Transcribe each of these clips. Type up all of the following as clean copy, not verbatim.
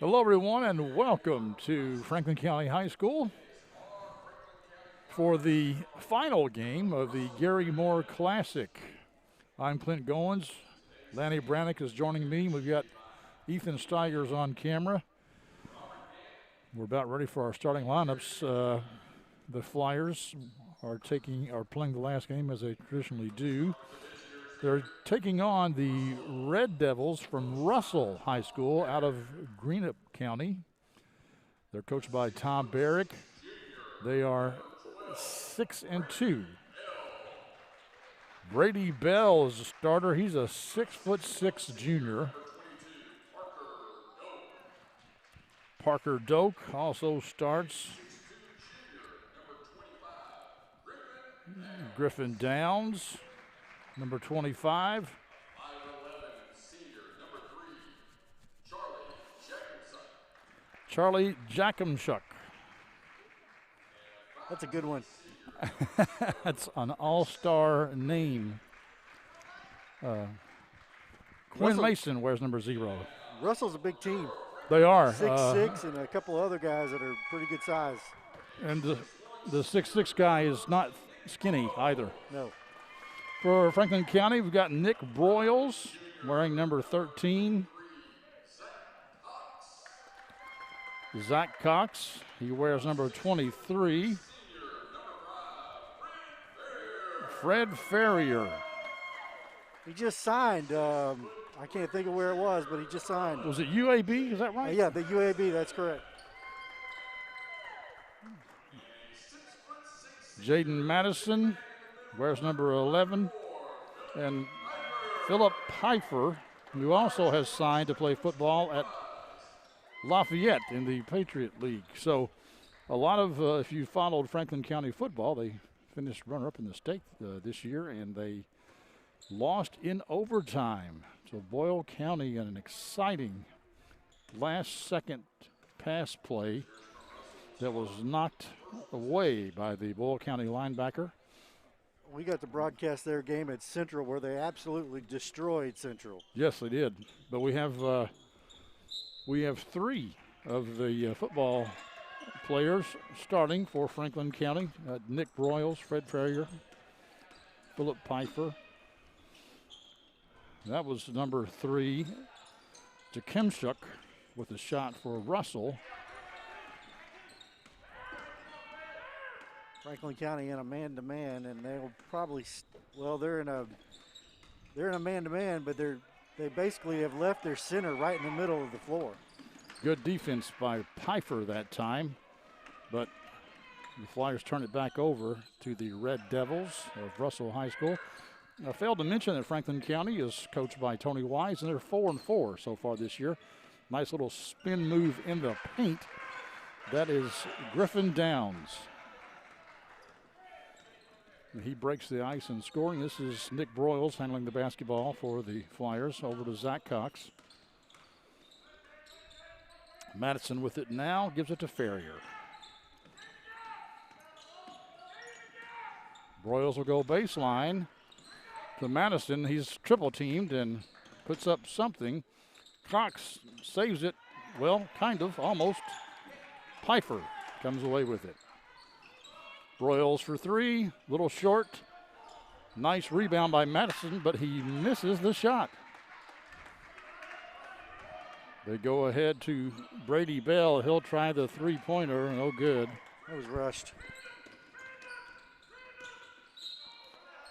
Hello, everyone, and welcome to Franklin County High School for the final game of the Gary Moore Classic. I'm Clint Goins. Lanny Brannick is joining me. We've got Ethan Steigers on camera. We're about ready for our starting lineups. The Flyers are playing the last game as they traditionally do. They're taking on the Red Devils from Russell High School out of Greenup County. They're coached by Tom Barrick. They are 6-2. Brady Bell is a starter. He's a 6'6" junior. Parker Doak also starts. Griffin Downs, number 25. Charlie Jackamchuk. That's a good one. That's an all-star name. Quinn Mason wears number 0. Russell's a big team. They are. 6'6", and a couple of other guys that are pretty good size. And the 6'6" guy is not skinny either. No. For Franklin County, we've got Nick Broyles wearing number 13. Zach Cox, he wears number 23. Fred Ferrier. He just signed. I can't think of where it was, but he just signed. Was it UAB? Is that right? Yeah, the UAB, that's correct. Jaden Madison wears number 11. And Philip Pfeiffer, who also has signed to play football at Lafayette in the Patriot League. So a lot of, if you followed Franklin County football, they finished runner-up in the state this year, and they lost in overtime. So Boyle County in an exciting last-second pass play that was knocked away by the Boyle County linebacker. We got to broadcast their game at Central where they absolutely destroyed Central. Yes, they did. But we have 3 of the football players starting for Franklin County. Nick Broyles, Fred Ferrier, Philip Pfeiffer. That was number 3. Jakimchuk with a shot for Russell. Franklin County in a man-to-man, and they'll probably, they're in a man-to-man, but they basically have left their center right in the middle of the floor. Good defense by Pfeiffer that time, but the Flyers turn it back over to the Red Devils of Russell High School. I failed to mention that Franklin County is coached by Tony Wise, and they're 4-4 so far this year. Nice little spin move in the paint. That is Griffin Downs. He breaks the ice in scoring. This is Nick Broyles handling the basketball for the Flyers. Over to Zach Cox. Madison with it now, gives it to Ferrier. Broyles will go baseline to Madison. He's triple teamed and puts up something. Cox saves it, well, kind of, almost. Pfeiffer comes away with it. Broyles for 3, little short. Nice rebound by Madison, but he misses the shot. They go ahead to Brady Bell. He'll try the 3-pointer, no good. That was rushed.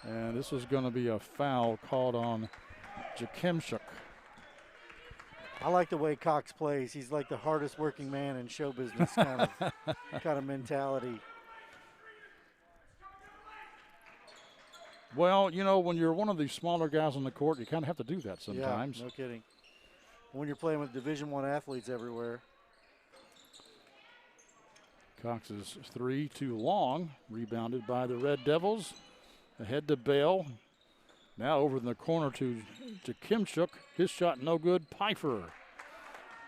And this is going to be a foul called on Jakimchuk. I like the way Cox plays. He's like the hardest working man in show business kind of mentality. Well, you know, when you're one of the smaller guys on the court, you kind of have to do that sometimes. Yeah, no kidding. When you're playing with Division I athletes everywhere. Cox's 3 too long, rebounded by the Red Devils. Ahead to Bale. Now over in the corner to Jakimchuk. His shot no good. Pfeiffer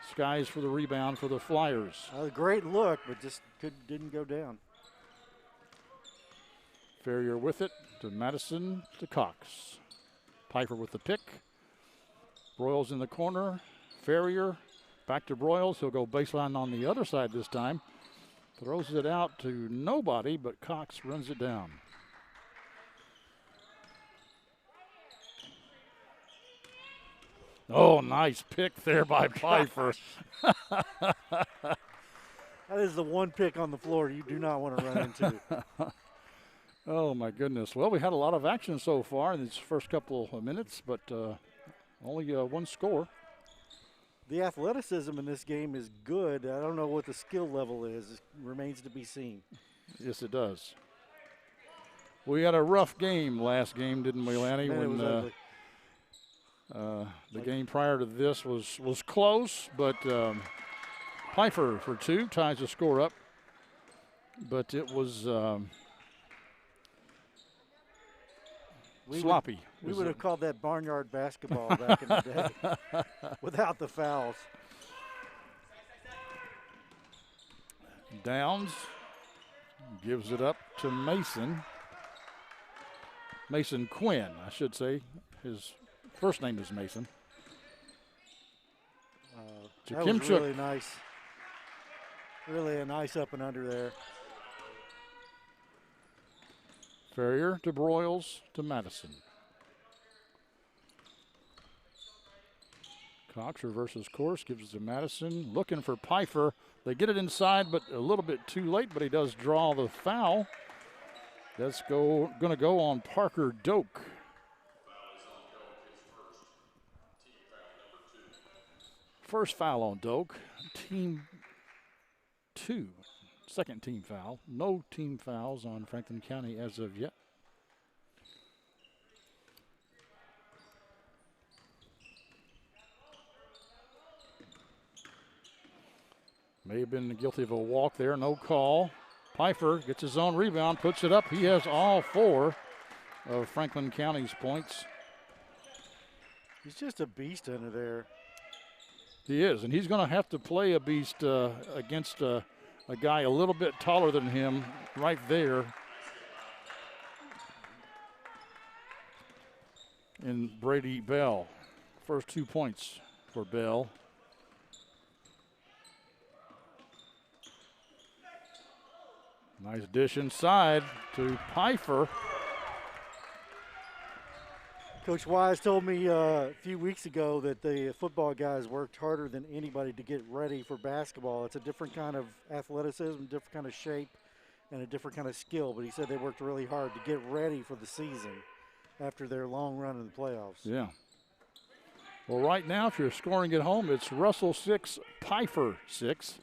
skies for the rebound for the Flyers. A great look, but just didn't go down. Ferrier with it to Madison to Cox. Pfeiffer with the pick. Broyles in the corner. Ferrier Back to Broyles. He'll go baseline on the other side this time. Throws it out to nobody, but Cox runs it down. Oh, nice pick there by Pfeiffer. That is the one pick on the floor you do not want to run into. Oh, my goodness. Well, we had a lot of action so far in these first couple of minutes, but only one score. The athleticism in this game is good. I don't know what the skill level is. It remains to be seen. Yes, it does. We had a rough game last game, didn't we, Lanny? Man, when it was ugly. the game prior to this was close, but Pfeiffer for 2 ties the score up. But it was sloppy. We would have called that barnyard basketball back in the day without the fouls. Downs gives it up to Mason. Mason Quinn, I should say. His first name is Mason. That was really nice. Really a nice up and under there. Ferrier to Broyles to Madison. Cox reverses course, gives it to Madison. Looking for Pfeiffer. They get it inside, but a little bit too late, but he does draw the foul. That's going to go on Parker Doak. First foul on Doak. Team 2. Second team foul. No team fouls on Franklin County as of yet. May have been guilty of a walk there. No call. Pfeiffer gets his own rebound, puts it up. He has all 4 of Franklin County's points. He's just a beast under there. He is, and he's going to have to play a beast against a guy a little bit taller than him right there in Brady Bell. First 2 points for Bell. Nice dish inside to Pfeiffer. Coach Wise told me a few weeks ago that the football guys worked harder than anybody to get ready for basketball. It's a different kind of athleticism, different kind of shape, and a different kind of skill. But he said they worked really hard to get ready for the season after their long run in the playoffs. Yeah. Well, right now, if you're scoring at home, it's Russell 6, Pfeiffer 6.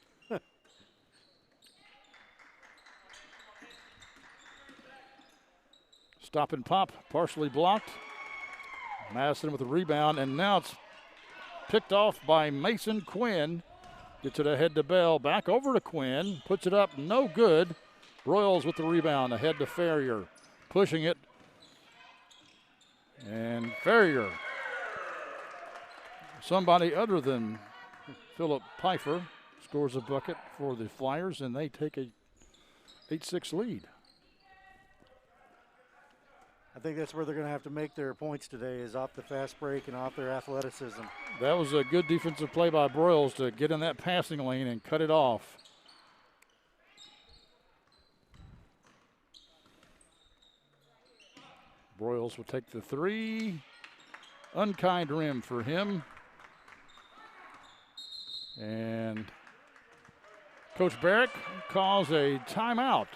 Stop and pop, partially blocked. Madison with the rebound, and now it's picked off by Mason Quinn. Gets it ahead to Bell, back over to Quinn, puts it up, no good. Broyles with the rebound, ahead to Ferrier, pushing it. And Ferrier, somebody other than Philip Pfeiffer, scores a bucket for the Flyers, and they take a 8-6 lead. I think that's where they're going to have to make their points today, is off the fast break and off their athleticism. That was a good defensive play by Broyles to get in that passing lane and cut it off. Broyles will take the 3. Unkind rim for him. And Coach Barrick calls a timeout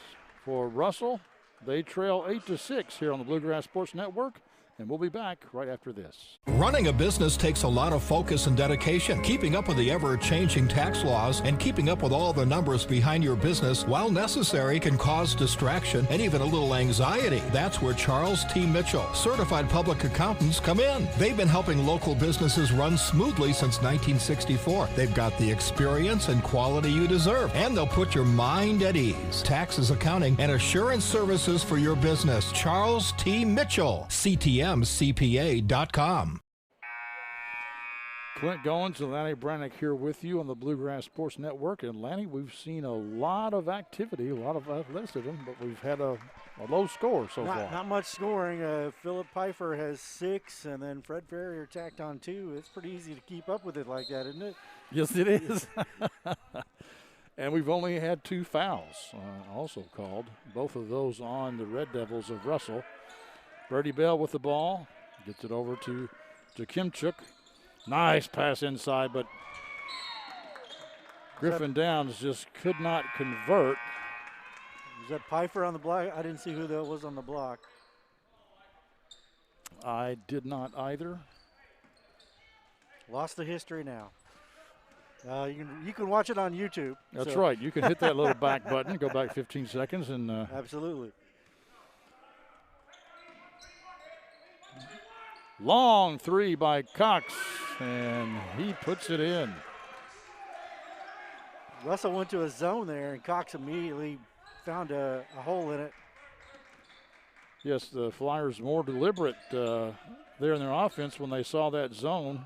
for Russell. They trail 8-6 here on the Bluegrass Sports Network, and we'll be back right after this. Running a business takes a lot of focus and dedication. Keeping up with the ever-changing tax laws and keeping up with all the numbers behind your business, while necessary, can cause distraction and even a little anxiety. That's where Charles T. Mitchell, certified public accountants, come in. They've been helping local businesses run smoothly since 1964. They've got the experience and quality you deserve, and they'll put your mind at ease. Taxes, accounting, and assurance services for your business. Charles T. Mitchell, CTMCPA.com. Clint Goins and Lanny Brannick here with you on the Bluegrass Sports Network. And Lanny, we've seen a lot of activity, a lot of athleticism, but we've had a low score so far. Not much scoring. Philip Pfeiffer has 6, and then Fred Ferrier tacked on 2. It's pretty easy to keep up with it like that, isn't it? Yes, it is. And we've only had 2 fouls also called. Both of those on the Red Devils of Russell. Brady Bell with the ball. Gets it over to Kimchuk. Nice pass inside, but Griffin Downs just could not convert. Was that Pfeiffer on the block? I didn't see who that was on the block. I did not either. Lost the history now. You can watch it on YouTube. That's right. You can hit that little back button, go back 15 seconds, and absolutely. Long 3 by Cox, and he puts it in. Russell went to a zone there, and Cox immediately found a hole in it. Yes, the Flyers more deliberate there in their offense when they saw that zone.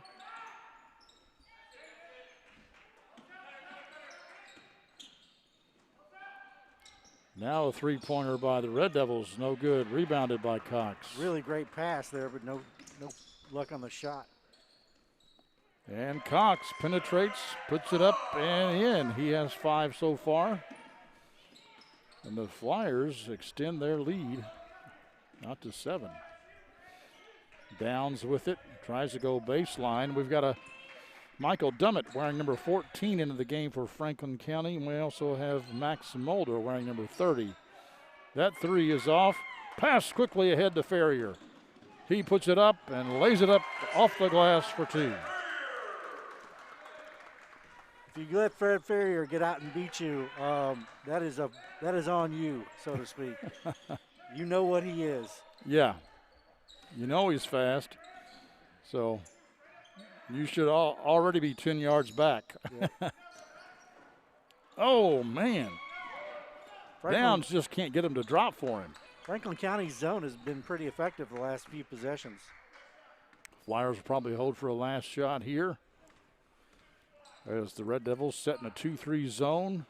Now a 3-pointer by the Red Devils, no good. Rebounded by Cox. Really great pass there, but no luck on the shot. And Cox penetrates, puts it up and in. He has 5 so far. And the Flyers extend their lead out to 7. Downs with it, tries to go baseline. We've got a Michael Dummett wearing number 14 into the game for Franklin County. And we also have Max Mulder wearing number 30. That 3 is off. Pass quickly ahead to Ferrier. He puts it up and lays it up off the glass for 2. If you let Fred Ferrier get out and beat you, that is on you, so to speak. You know what he is. Yeah. You know he's fast. So you should already be 10 yards back. Yeah. Oh, man. Downs just can't get him to drop for him. Franklin County's zone has been pretty effective the last few possessions. Flyers will probably hold for a last shot here. As the Red Devils set in a 2-3 zone.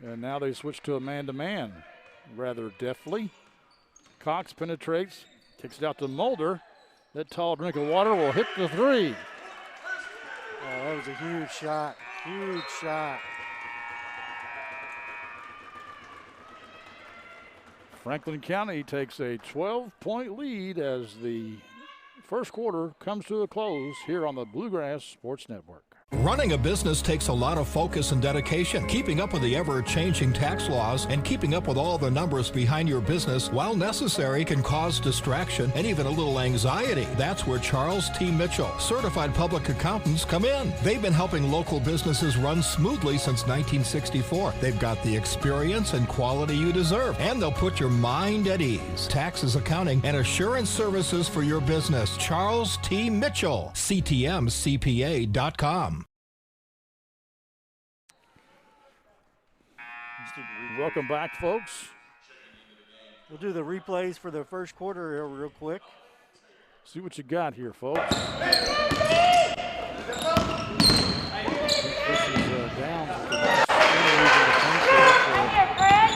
And now they switch to a man-to-man rather deftly. Cox penetrates, kicks it out to Mulder. That tall drink of water will hit the 3. Oh, that was a huge shot. Huge shot. Franklin County takes a 12-point lead as the first quarter comes to a close here on the Bluegrass Sports Network. Running a business takes a lot of focus and dedication. Keeping up with the ever-changing tax laws and keeping up with all the numbers behind your business, while necessary, can cause distraction and even a little anxiety. That's where Charles T. Mitchell, certified public accountants, come in. They've been helping local businesses run smoothly since 1964. They've got the experience and quality you deserve, and they'll put your mind at ease. Taxes, accounting, and assurance services for your business. Charles T. Mitchell, CTMCPA.com. Welcome back, folks. We'll do the replays for the first quarter here real quick. See what you got here, folks. This is Downs with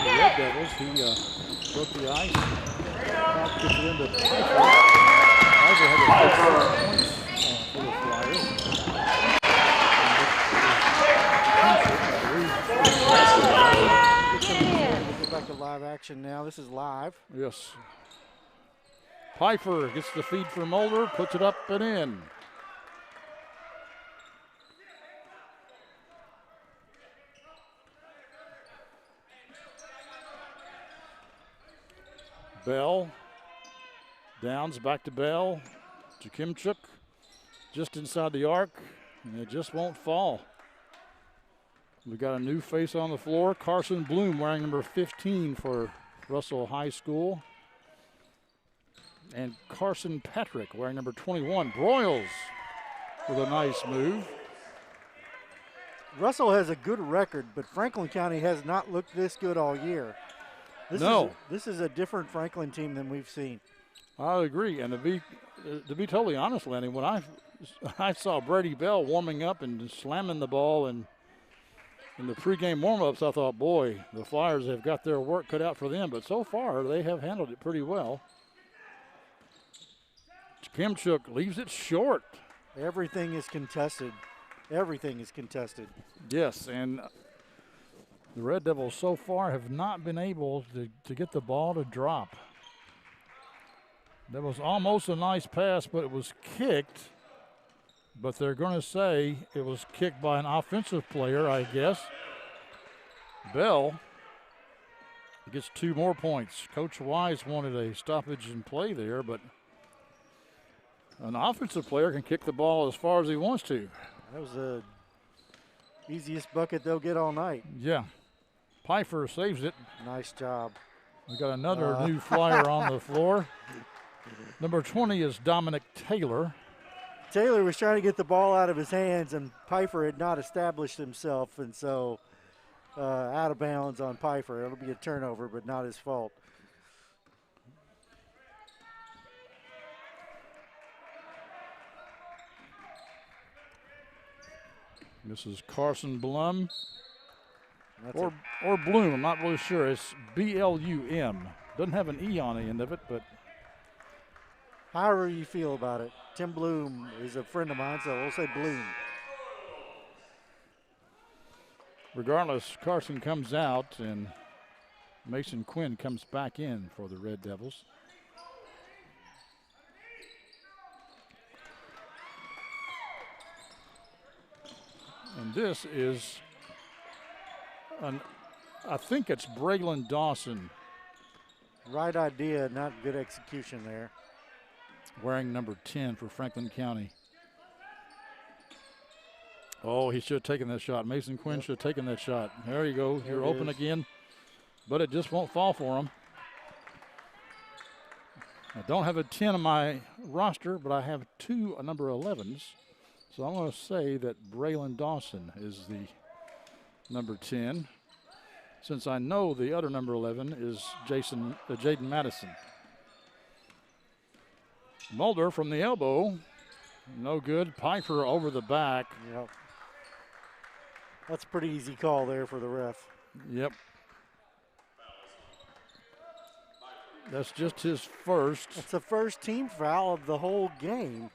the Red Devils. He broke the ice. Gets it into Pfeiffer. Pfeiffer had a 6 points for the Flyers. We'll get back to live action now. This is live. Yes. Pfeiffer gets the feed for Mulder, puts it up and in. Bell. Downs back to Bell. To Kimchuk. Just inside the arc. And it just won't fall. We got a new face on the floor. Carson Bloom wearing number 15 for Russell High School. And Carson Patrick wearing number 21. Broyles with a nice move. Russell has a good record, but Franklin County has not looked this good all year. This is a different Franklin team than we've seen. I agree. And to be totally honest, Lenny, when I saw Brady Bell warming up and slamming the ball and in the pregame warm-ups, I thought, boy, the Flyers have got their work cut out for them. But so far, they have handled it pretty well. Kimchuk leaves it short. Everything is contested. Everything is contested. Yes, and the Red Devils so far have not been able to get the ball to drop. That was almost a nice pass, but it was kicked. But they're going to say it was kicked by an offensive player, I guess. Bell gets 2 more points. Coach Wise wanted a stoppage in play there, but an offensive player can kick the ball as far as he wants to. That was the easiest bucket they'll get all night. Yeah. Pfeiffer saves it. Nice job. We got another new flyer on the floor. Number 20 is Dominic Taylor. Taylor was trying to get the ball out of his hands, and Pfeiffer had not established himself, and so out of bounds on Pfeiffer. It'll be a turnover, but not his fault. This is Carson Blum. Or Bloom, I'm not really sure. It's B-L-U-M. Doesn't have an E on the end of it, but however you feel about it. Tim Bloom is a friend of mine, so we'll say Bloom. regardless, Carson comes out and Mason Quinn comes back in for the Red Devils. And this is, I think it's Braylon Dawson. Right idea, not good execution there. Wearing number 10 for Franklin County. Oh, he should have taken that shot. Mason Quinn should have taken that shot. There you go. You're open again. But it just won't fall for him. I don't have a 10 on my roster, but I have two number 11s. So I'm going to say that Braylon Dawson is the number 10, since I know the other number 11 is Jaden Madison. Mulder from the elbow, no good. Pfeiffer over the back. Yep. That's a pretty easy call there for the ref. Yep. That's just his first. It's the first team foul of the whole game.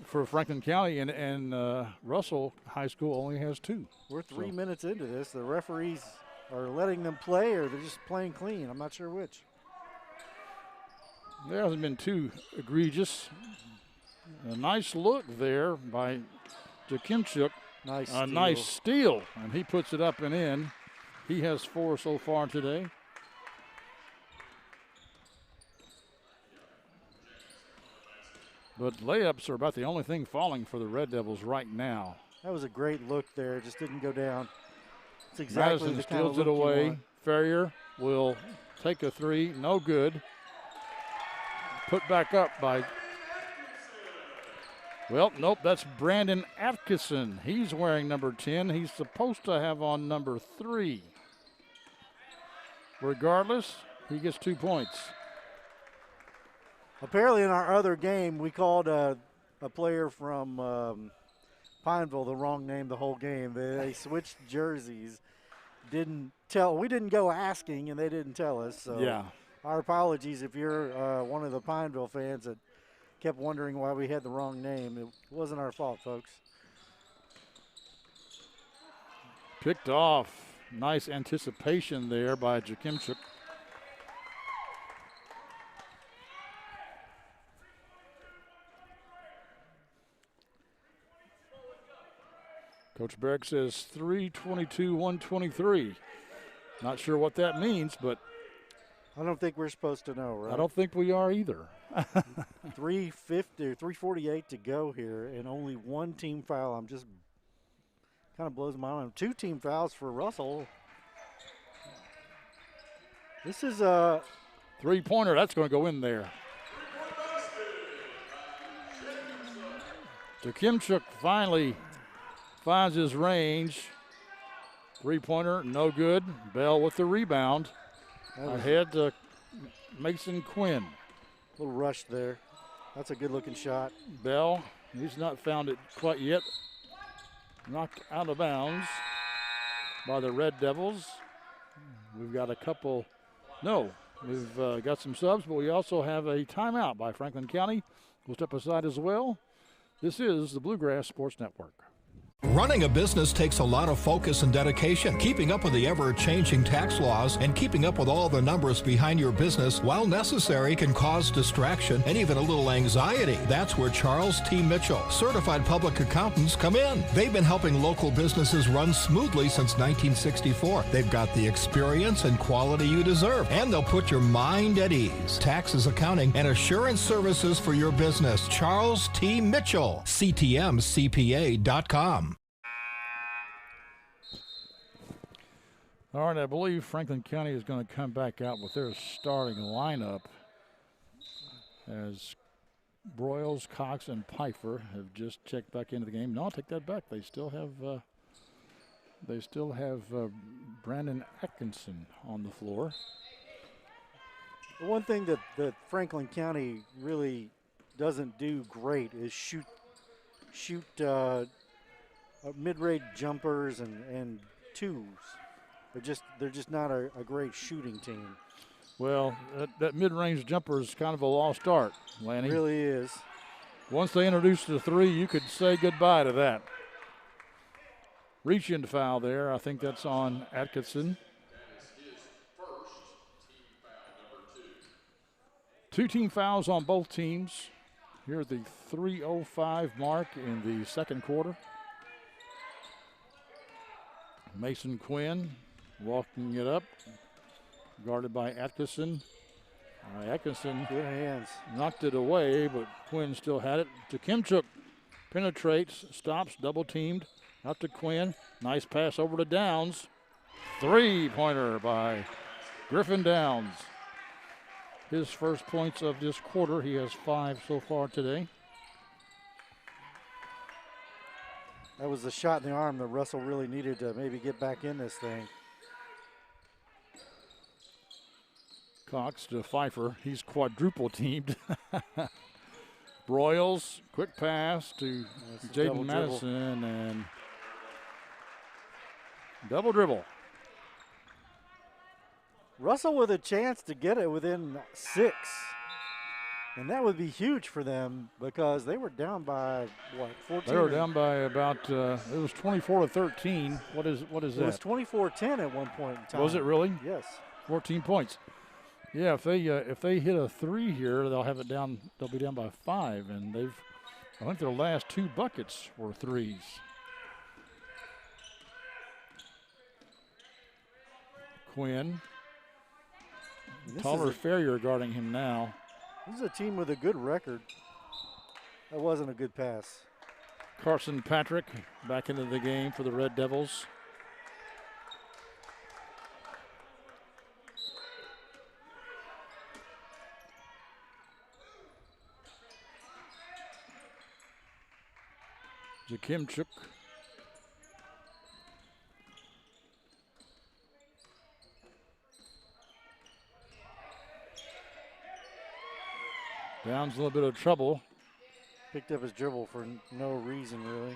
For Franklin County, and Russell High School only has two. We're 3 minutes into this. The referees are letting them play, or they're just playing clean. I'm not sure which. There hasn't been too egregious. A nice look there by Jakimchuk. Nice steal, and he puts it up and in. He has 4 so far today. But layups are about the only thing falling for the Red Devils right now. That was a great look there. It just didn't go down. It's exactly Madison the steals kind of it look away. you want. Ferrier will take a three. No good. Put back up by, well, nope, that's Brandon Atkinson. He's wearing number 10. He's supposed to have on number 3. Regardless, he gets 2 points. Apparently in our other game, we called a player from Pineville the wrong name the whole game. They switched jerseys. We didn't go asking, and they didn't tell us. So yeah. Our apologies if you're one of the Pineville fans that kept wondering why we had the wrong name. It wasn't our fault, folks. Picked off. Nice anticipation there by Jakimchuk. Coach Berg says 3:22-123. Not sure what that means, but I don't think we're supposed to know, right? I don't think we are either. 3:48 to go here, and only one team foul. I'm just kind of blows my mind. 2 team fouls for Russell. This is a three-pointer. That's going to go in there. Jakimchuk finally finds his range. Three-pointer, no good. Bell with the rebound. Ahead to Mason Quinn. A little rush there. That's a good-looking shot. Bell, he's not found it quite yet. Knocked out of bounds by the Red Devils. We've got we've got some subs, but we also have a timeout by Franklin County. We'll step aside as well. This is the Bluegrass Sports Network. Running a business takes a lot of focus and dedication. Keeping up with the ever-changing tax laws and keeping up with all the numbers behind your business, while necessary, can cause distraction and even a little anxiety. That's where Charles T. Mitchell, certified public accountants, come in. They've been helping local businesses run smoothly since 1964. They've got the experience and quality you deserve, and they'll put your mind at ease. Taxes, accounting, and assurance services for your business. Charles T. Mitchell, CTMCPA.com. All right, I believe Franklin County is going to come back out with their starting lineup as Broyles, Cox, and Pfeiffer have just checked back into the game. No, I'll take that back. They still have Brandon Atkinson on the floor. The one thing that Franklin County really doesn't do great is shoot mid-range jumpers and twos. They're just not a great shooting team. Well, that mid-range jumper is kind of a lost art, Lanny. It really is. Once they introduced the three, you could say goodbye to that. Reach-in foul there. I think that's on Atkinson. Two team fouls on both teams. Here at the 3:05 mark in the second quarter. Mason Quinn walking it up, guarded by Atkinson. Atkinson good hands. Knocked it away, but Quinn still had it. Kimchuk penetrates, stops, double teamed. Out to Quinn. Nice pass over to Downs. Three-pointer by Griffin Downs. His first points of this quarter. He has 5 so far today. That was the shot in the arm that Russell really needed to maybe get back in this thing. Cox to Pfeiffer. He's quadruple teamed. Broyles, quick pass to Jaden Madison and double dribble. Russell with a chance to get it within 6. And that would be huge for them because they were down by, what, 14? They were down by about, it was 24-13. What is that? It was 24-10 at one point in time. Was it really? Yes. 14 points. Yeah, if they hit a 3 here, they'll have it down. They'll be down by 5, and I think their last 2 buckets were 3s. Quinn. Taller Ferrier guarding him now. This is a team with a good record. That wasn't a good pass. Carson Patrick back into the game for the Red Devils. Jakimchuk. Downs a little bit of trouble. Picked up his dribble for no reason, really.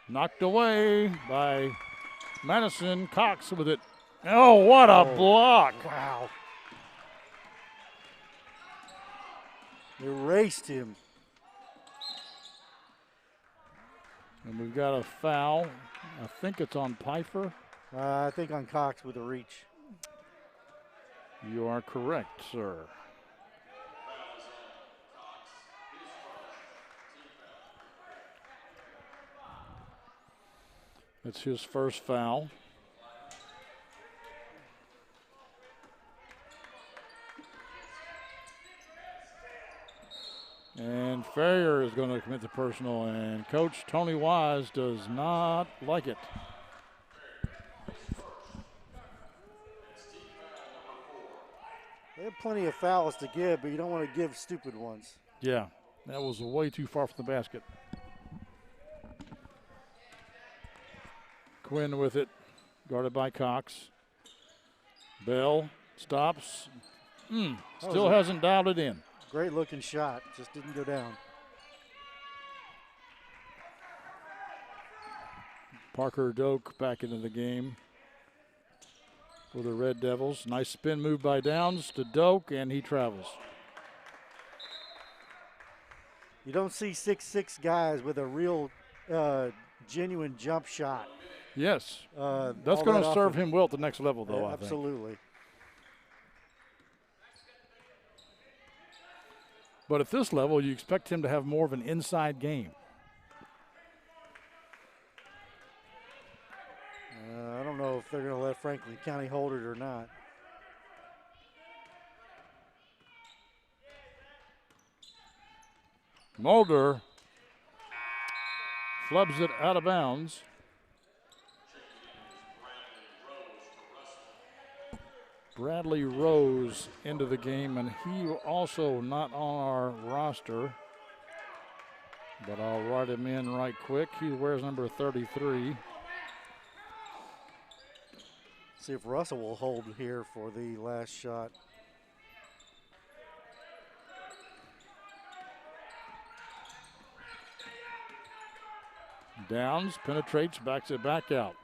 Knocked away by Madison. Cox with it. Oh, what a block. Wow. Erased him. And we've got a foul. I think it's on Pfeiffer. I think on Cox with a reach. You are correct, sir. That's his first foul. And Ferrier is going to commit the personal, and Coach Tony Wise does not like it. They have plenty of fouls to give, but you don't want to give stupid ones. Yeah, that was way too far from the basket. Quinn with it, guarded by Cox. Bell stops. Still hasn't dialed it in. Great looking shot, just didn't go down. Parker Doak back into the game for the Red Devils. Nice spin move by Downs to Doak, and he travels. You don't see 6'6" guys with a real genuine jump shot. Yes. That's going to serve him well at the next level, though, I think. Absolutely. But at this level, you expect him to have more of an inside game. I don't know if they're going to let Franklin County hold it or not. Mulder flubs it out of bounds. Bradley Rose into the game, and he also not on our roster, but I'll write him in right quick. He wears number 33. See if Russell will hold here for the last shot. Downs penetrates, backs it back out.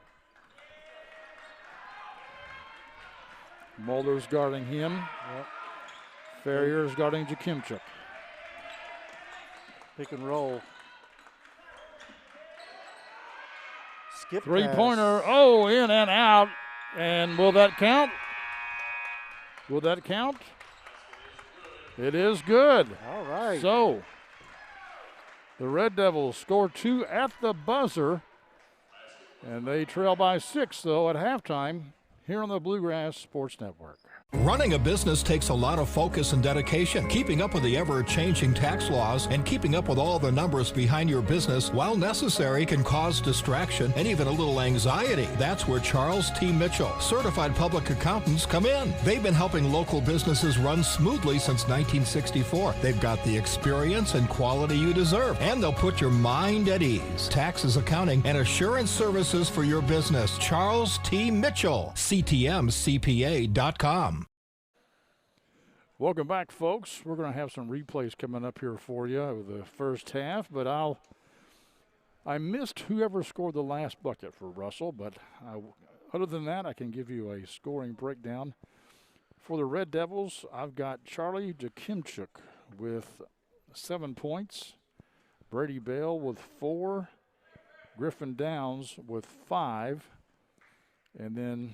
Mulder's guarding him. Yep. Ferrier's guarding Jakimchuk. Pick and roll. Skip Three-pointer. pass. Oh, in and out. And will that count? Will that count? It is good. All right. So, the Red Devils score 2 at the buzzer, and they trail by 6, though, at halftime here on the Bluegrass Sports Network. Running a business takes a lot of focus and dedication. Keeping up with the ever-changing tax laws and keeping up with all the numbers behind your business, while necessary, can cause distraction and even a little anxiety. That's where Charles T. Mitchell, certified public accountants, come in. They've been helping local businesses run smoothly since 1964. They've got the experience and quality you deserve, and they'll put your mind at ease. Taxes, accounting, and assurance services for your business. Charles T. Mitchell, CTMCPA.com. Welcome back, folks. We're going to have some replays coming up here for you of the first half, but I missed whoever scored the last bucket for Russell, but other than that, I can give you a scoring breakdown. For the Red Devils, I've got Charlie Jakimchuk with 7 points, Brady Bell with 4, Griffin Downs with 5, and then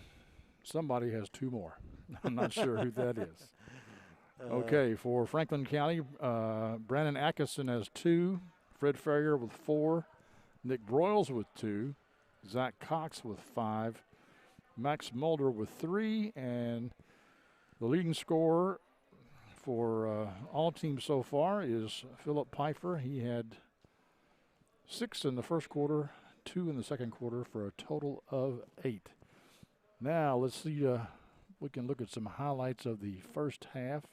somebody has 2 more. I'm not sure who that is. Okay, for Franklin County, Brandon Atkinson has 2, Fred Ferrier with 4, Nick Broyles with 2, Zach Cox with 5, Max Mulder with 3, and the leading scorer for all teams so far is Philip Pfeiffer. He had 6 in the first quarter, 2 in the second quarter for a total of 8. Now let's see, we can look at some highlights of the first half.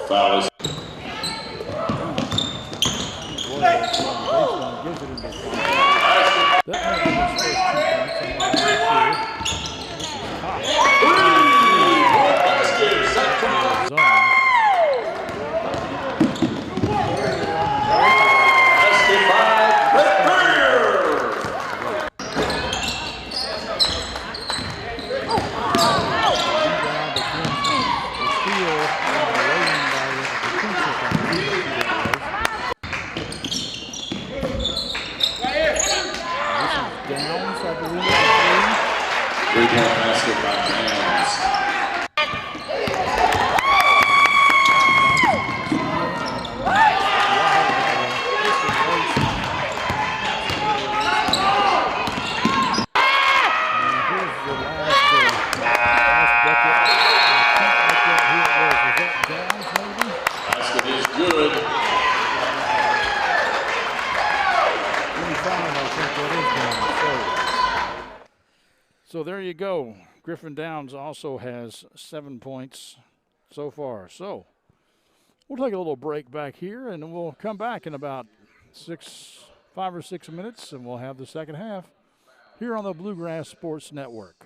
Foul is So there you go. Griffin Downs also has 7 points so far. So we'll take a little break back here, and we'll come back in about 5 or 6 minutes, and we'll have the second half here on the Bluegrass Sports Network.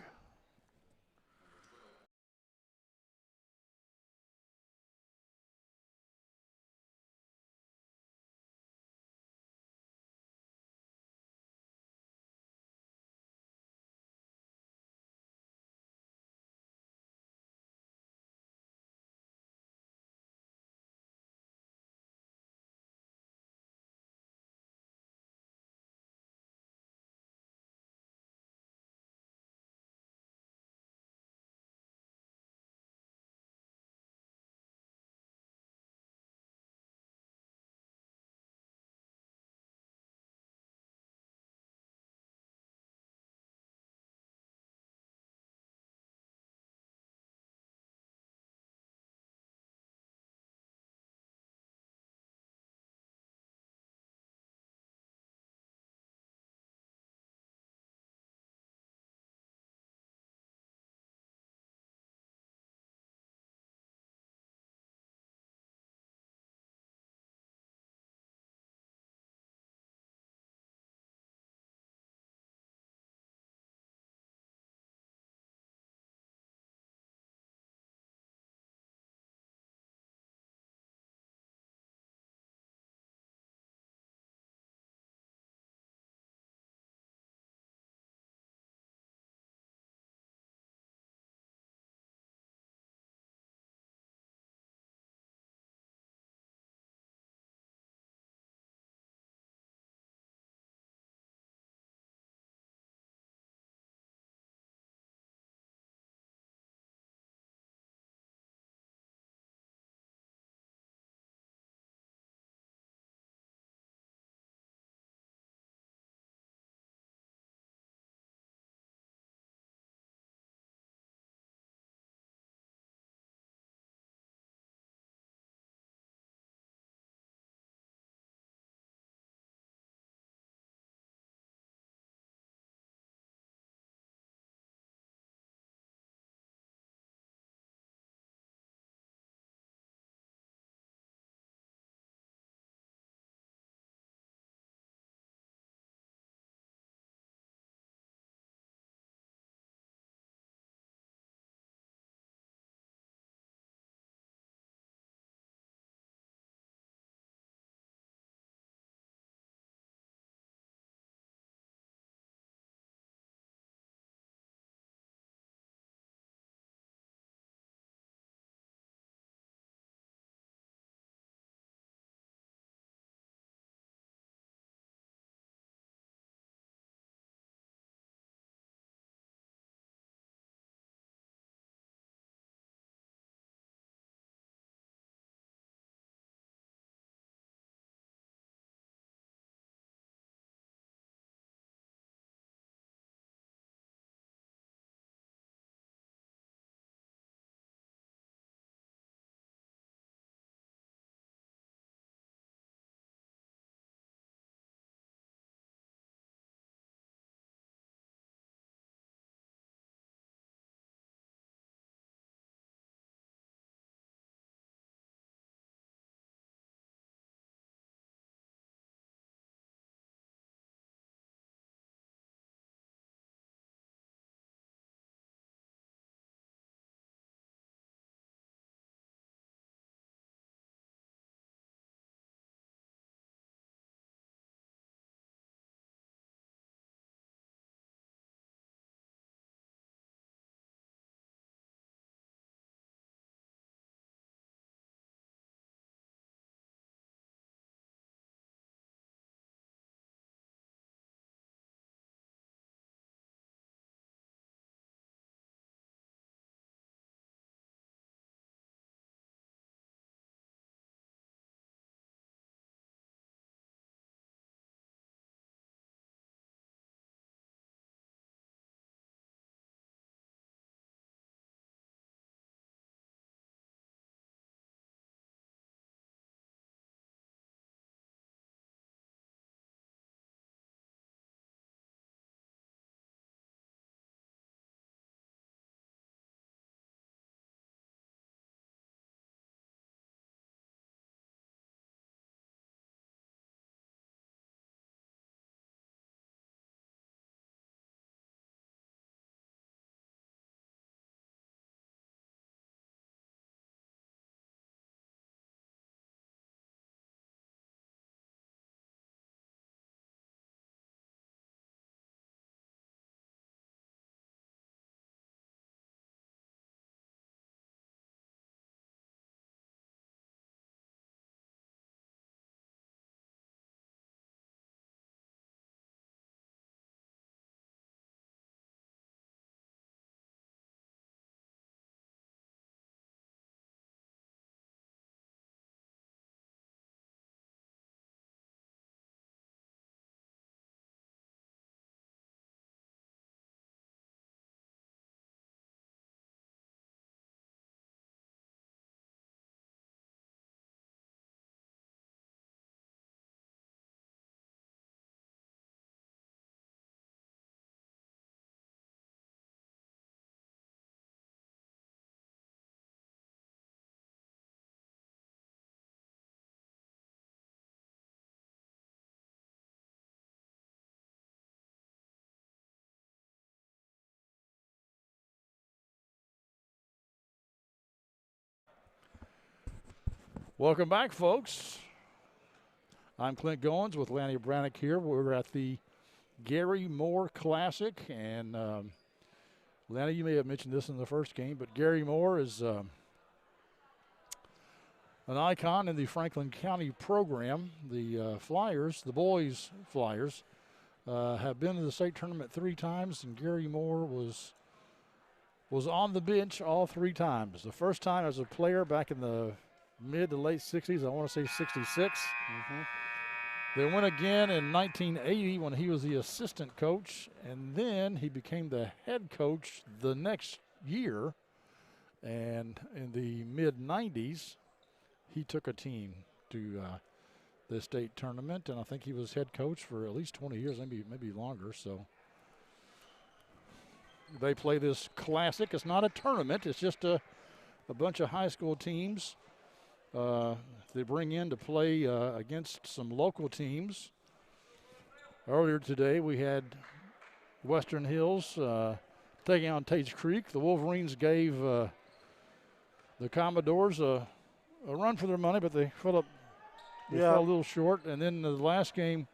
Welcome back, folks. I'm Clint Goins with Lanny Brannick here. We're at the Gary Moore Classic, and Lanny, you may have mentioned this in the first game, but Gary Moore is an icon in the Franklin County program. The Flyers, the boys Flyers, have been to the state tournament 3 times, and Gary Moore was on the bench all 3 times. The first time as a player back in the mid to late 60s, I want to say 66. They went again in 1980 when he was the assistant coach, and then he became the head coach the next year. And in the mid-90s, he took a team to the state tournament, and I think he was head coach for at least 20 years, maybe longer. So they play this classic. It's not a tournament. It's just a bunch of high school teams they bring in to play against some local teams. Earlier today, we had Western Hills taking on Tates Creek. The Wolverines gave the Commodores a run for their money, but they fell a little short. And then the last game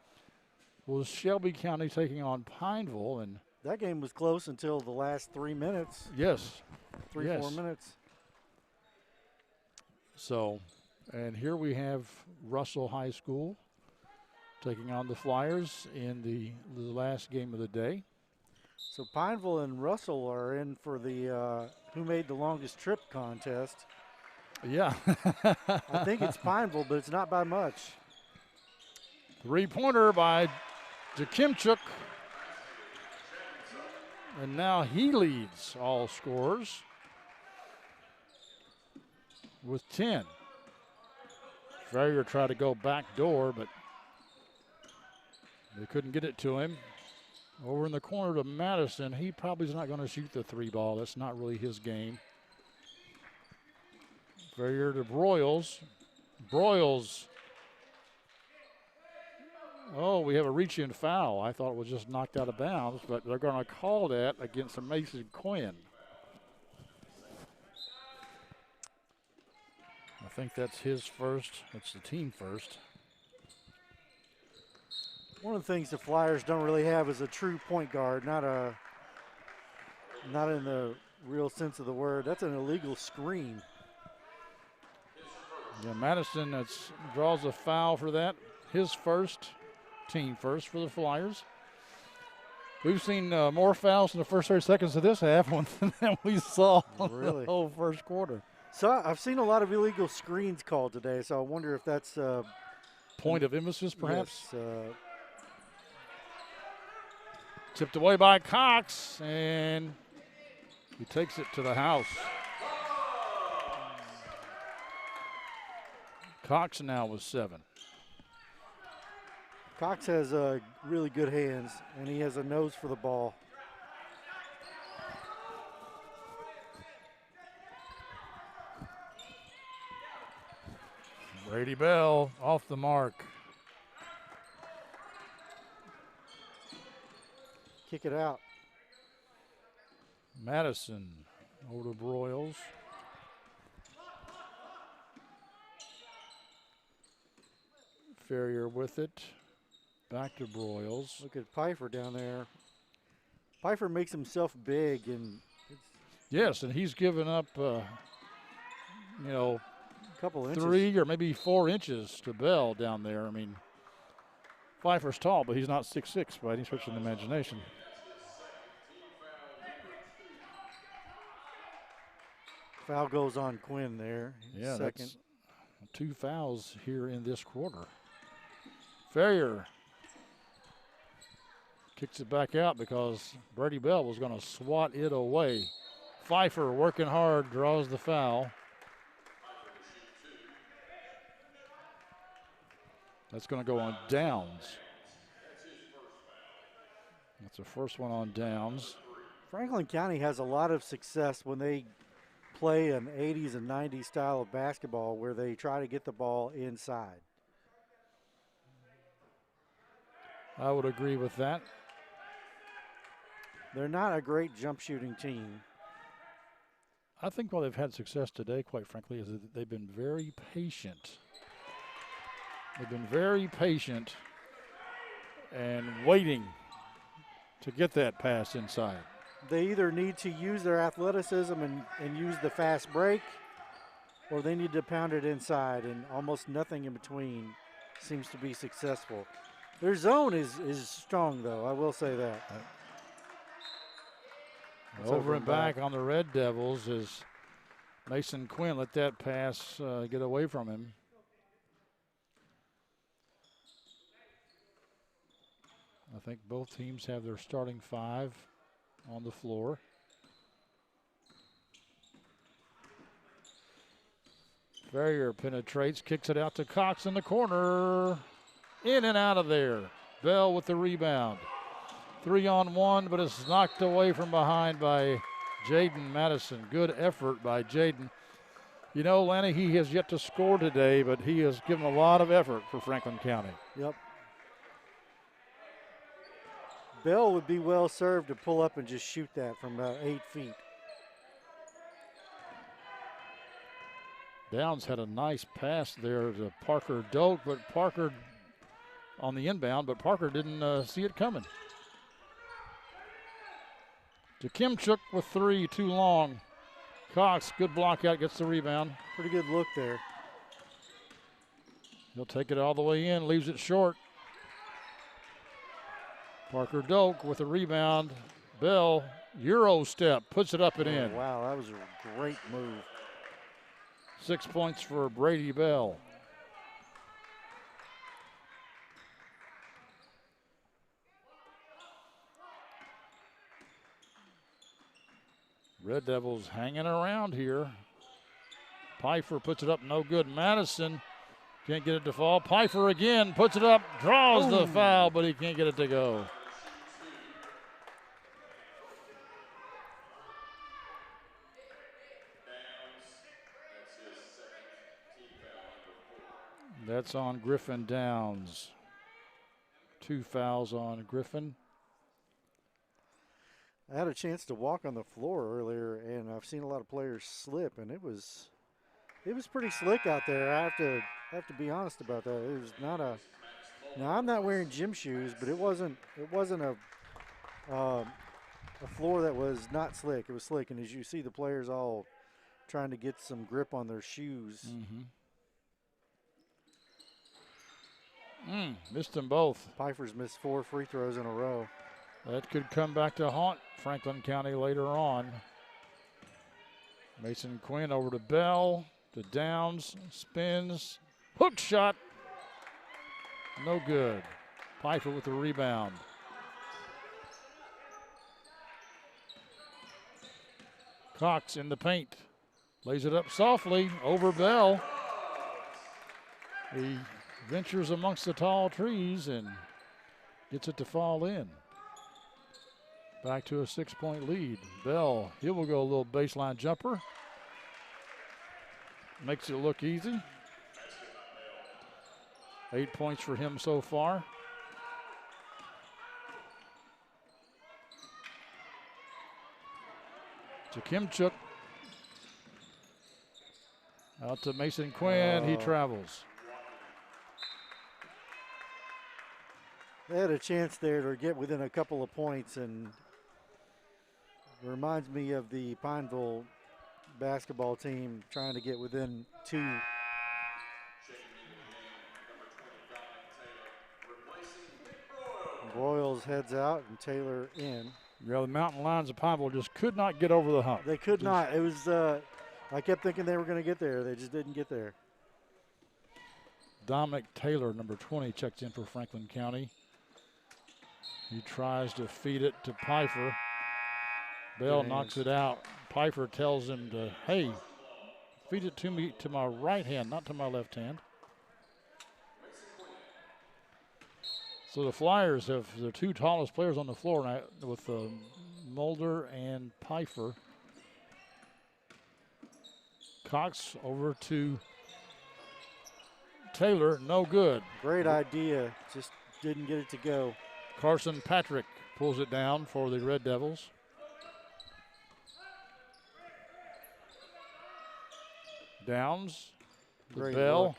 was Shelby County taking on Pineville, and that game was close until the last 3 minutes. Yes. 4 minutes. So, and here we have Russell High School taking on the Flyers in the last game of the day. So Pineville and Russell are in for the who made the longest trip contest. Yeah. I think it's Pineville, but it's not by much. 3-pointer by Jakimchuk. And now he leads all scorers with 10. Farrier tried to go back door, but they couldn't get it to him. Over in the corner to Madison. He probably is not going to shoot the 3 ball. That's not really his game. Farrier to Broyles. Broyles. Oh, we have a reach-in foul. I thought it was just knocked out of bounds, but they're going to call that against Mason Quinn. I think that's his first. That's the team first. One of the things the Flyers don't really have is a true point guard, not in the real sense of the word. That's an illegal screen. Yeah, Madison draws a foul for that. His first, team first for the Flyers. We've seen more fouls in the first 30 seconds of this half than we saw in the whole first quarter. So I've seen a lot of illegal screens called today, so I wonder if that's point of emphasis, perhaps. Yes, tipped away by Cox, and he takes it to the house. Cox now with 7. Cox has really good hands, and he has a nose for the ball. Brady Bell off the mark. Kick it out. Madison over to Broyles. Farrier with it. Back to Broyles. Look at Pfeiffer down there. Pfeiffer makes himself big, and yes, and he's given up, couple inches. 3 or maybe 4 inches to Bell down there. I mean, Pfeiffer's tall, but he's not 6'6" by any stretch of the imagination. Foul goes on Quinn there. Yeah, second. That's 2 fouls here in this quarter. Farrier kicks it back out because Brady Bell was going to swat it away. Pfeiffer working hard, draws the foul. That's going to go on Downs. That's the first one on Downs. Franklin County has a lot of success when they play an 80s and 90s style of basketball where they try to get the ball inside. I would agree with that. They're not a great jump shooting team. I think why they've had success today, quite frankly, is that they've been very patient. They've been very patient and waiting to get that pass inside. They either need to use their athleticism and use the fast break, or they need to pound it inside, and almost nothing in between seems to be successful. Their zone is strong, though. I will say that. Over and back on the Red Devils is Mason Quinn. Let that pass get away from him. I think both teams have their starting 5 on the floor. Ferrier penetrates, kicks it out to Cox in the corner. In and out of there. Bell with the rebound. 3-on-1, but it's knocked away from behind by Jaden Madison. Good effort by Jaden. You know, Lanny, he has yet to score today, but he has given a lot of effort for Franklin County. Yep. Bell would be well served to pull up and just shoot that from about 8 feet. Downs had a nice pass there to Parker Doak, but Parker on the inbound, but Parker didn't see it coming. Jakimchuk with 3, too long. Cox, good block out, gets the rebound. Pretty good look there. He'll take it all the way in, leaves it short. Parker Doak with a rebound. Bell, Euro step, puts it up and in. Wow, that was a great move. 6 points for Brady Bell. Red Devils hanging around here. Pfeiffer puts it up, no good. Madison can't get it to fall. Pfeiffer again puts it up, draws the foul, but he can't get it to go. That's on Griffin Downs. 2 fouls on Griffin. I had a chance to walk on the floor earlier, and I've seen a lot of players slip, and it was pretty slick out there. I have to be honest about that. It was not a. Now I'm not wearing gym shoes, but it wasn't a floor that was not slick. It was slick, and as you see, the players all trying to get some grip on their shoes. Missed them both. Pfeiffer's missed 4 free throws in a row. That could come back to haunt Franklin County later on. Mason Quinn over to Bell, to Downs, spins, hook shot, no good. Pfeiffer with the rebound. Cox in the paint, lays it up softly over Bell. He ventures amongst the tall trees and gets it to fall in. Back to a 6-point lead. Bell, he will go a little baseline jumper. Makes it look easy. 8 points for him so far. Jakimchuk out to Mason Quinn. He travels. They had a chance there to get within a couple of points, and it reminds me of the Pineville basketball team trying to get within 2. Royals heads out and Taylor in. Yeah, the Mountain Lions of Pineville just could not get over the hump. They could not. It was. I kept thinking they were going to get there. They just didn't get there. Dominic Taylor, number 20, checks in for Franklin County. He tries to feed it to Pfeiffer. Bell knocks it out. Pfeiffer tells him to, hey, feed it to me to my right hand, not to my left hand. So the Flyers have the 2 tallest players on the floor now with Mulder and Pfeiffer. Cox over to Taylor, no good. Great idea, just didn't get it to go. Carson Patrick pulls it down for the Red Devils. Downs to Great Bell. look.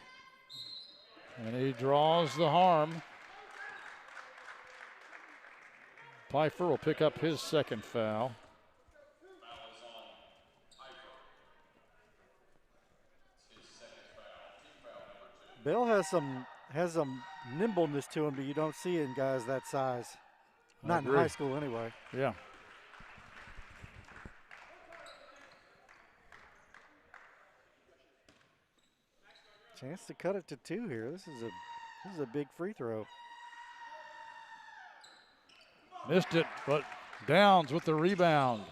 And he draws the harm. Pfeiffer will pick up his second foul. Bell has some nimbleness to him that you don't see in guys that size. Not in high school anyway. Yeah. Chance to cut it to 2 here. This is a big free throw. Missed it, but Downs with the rebound.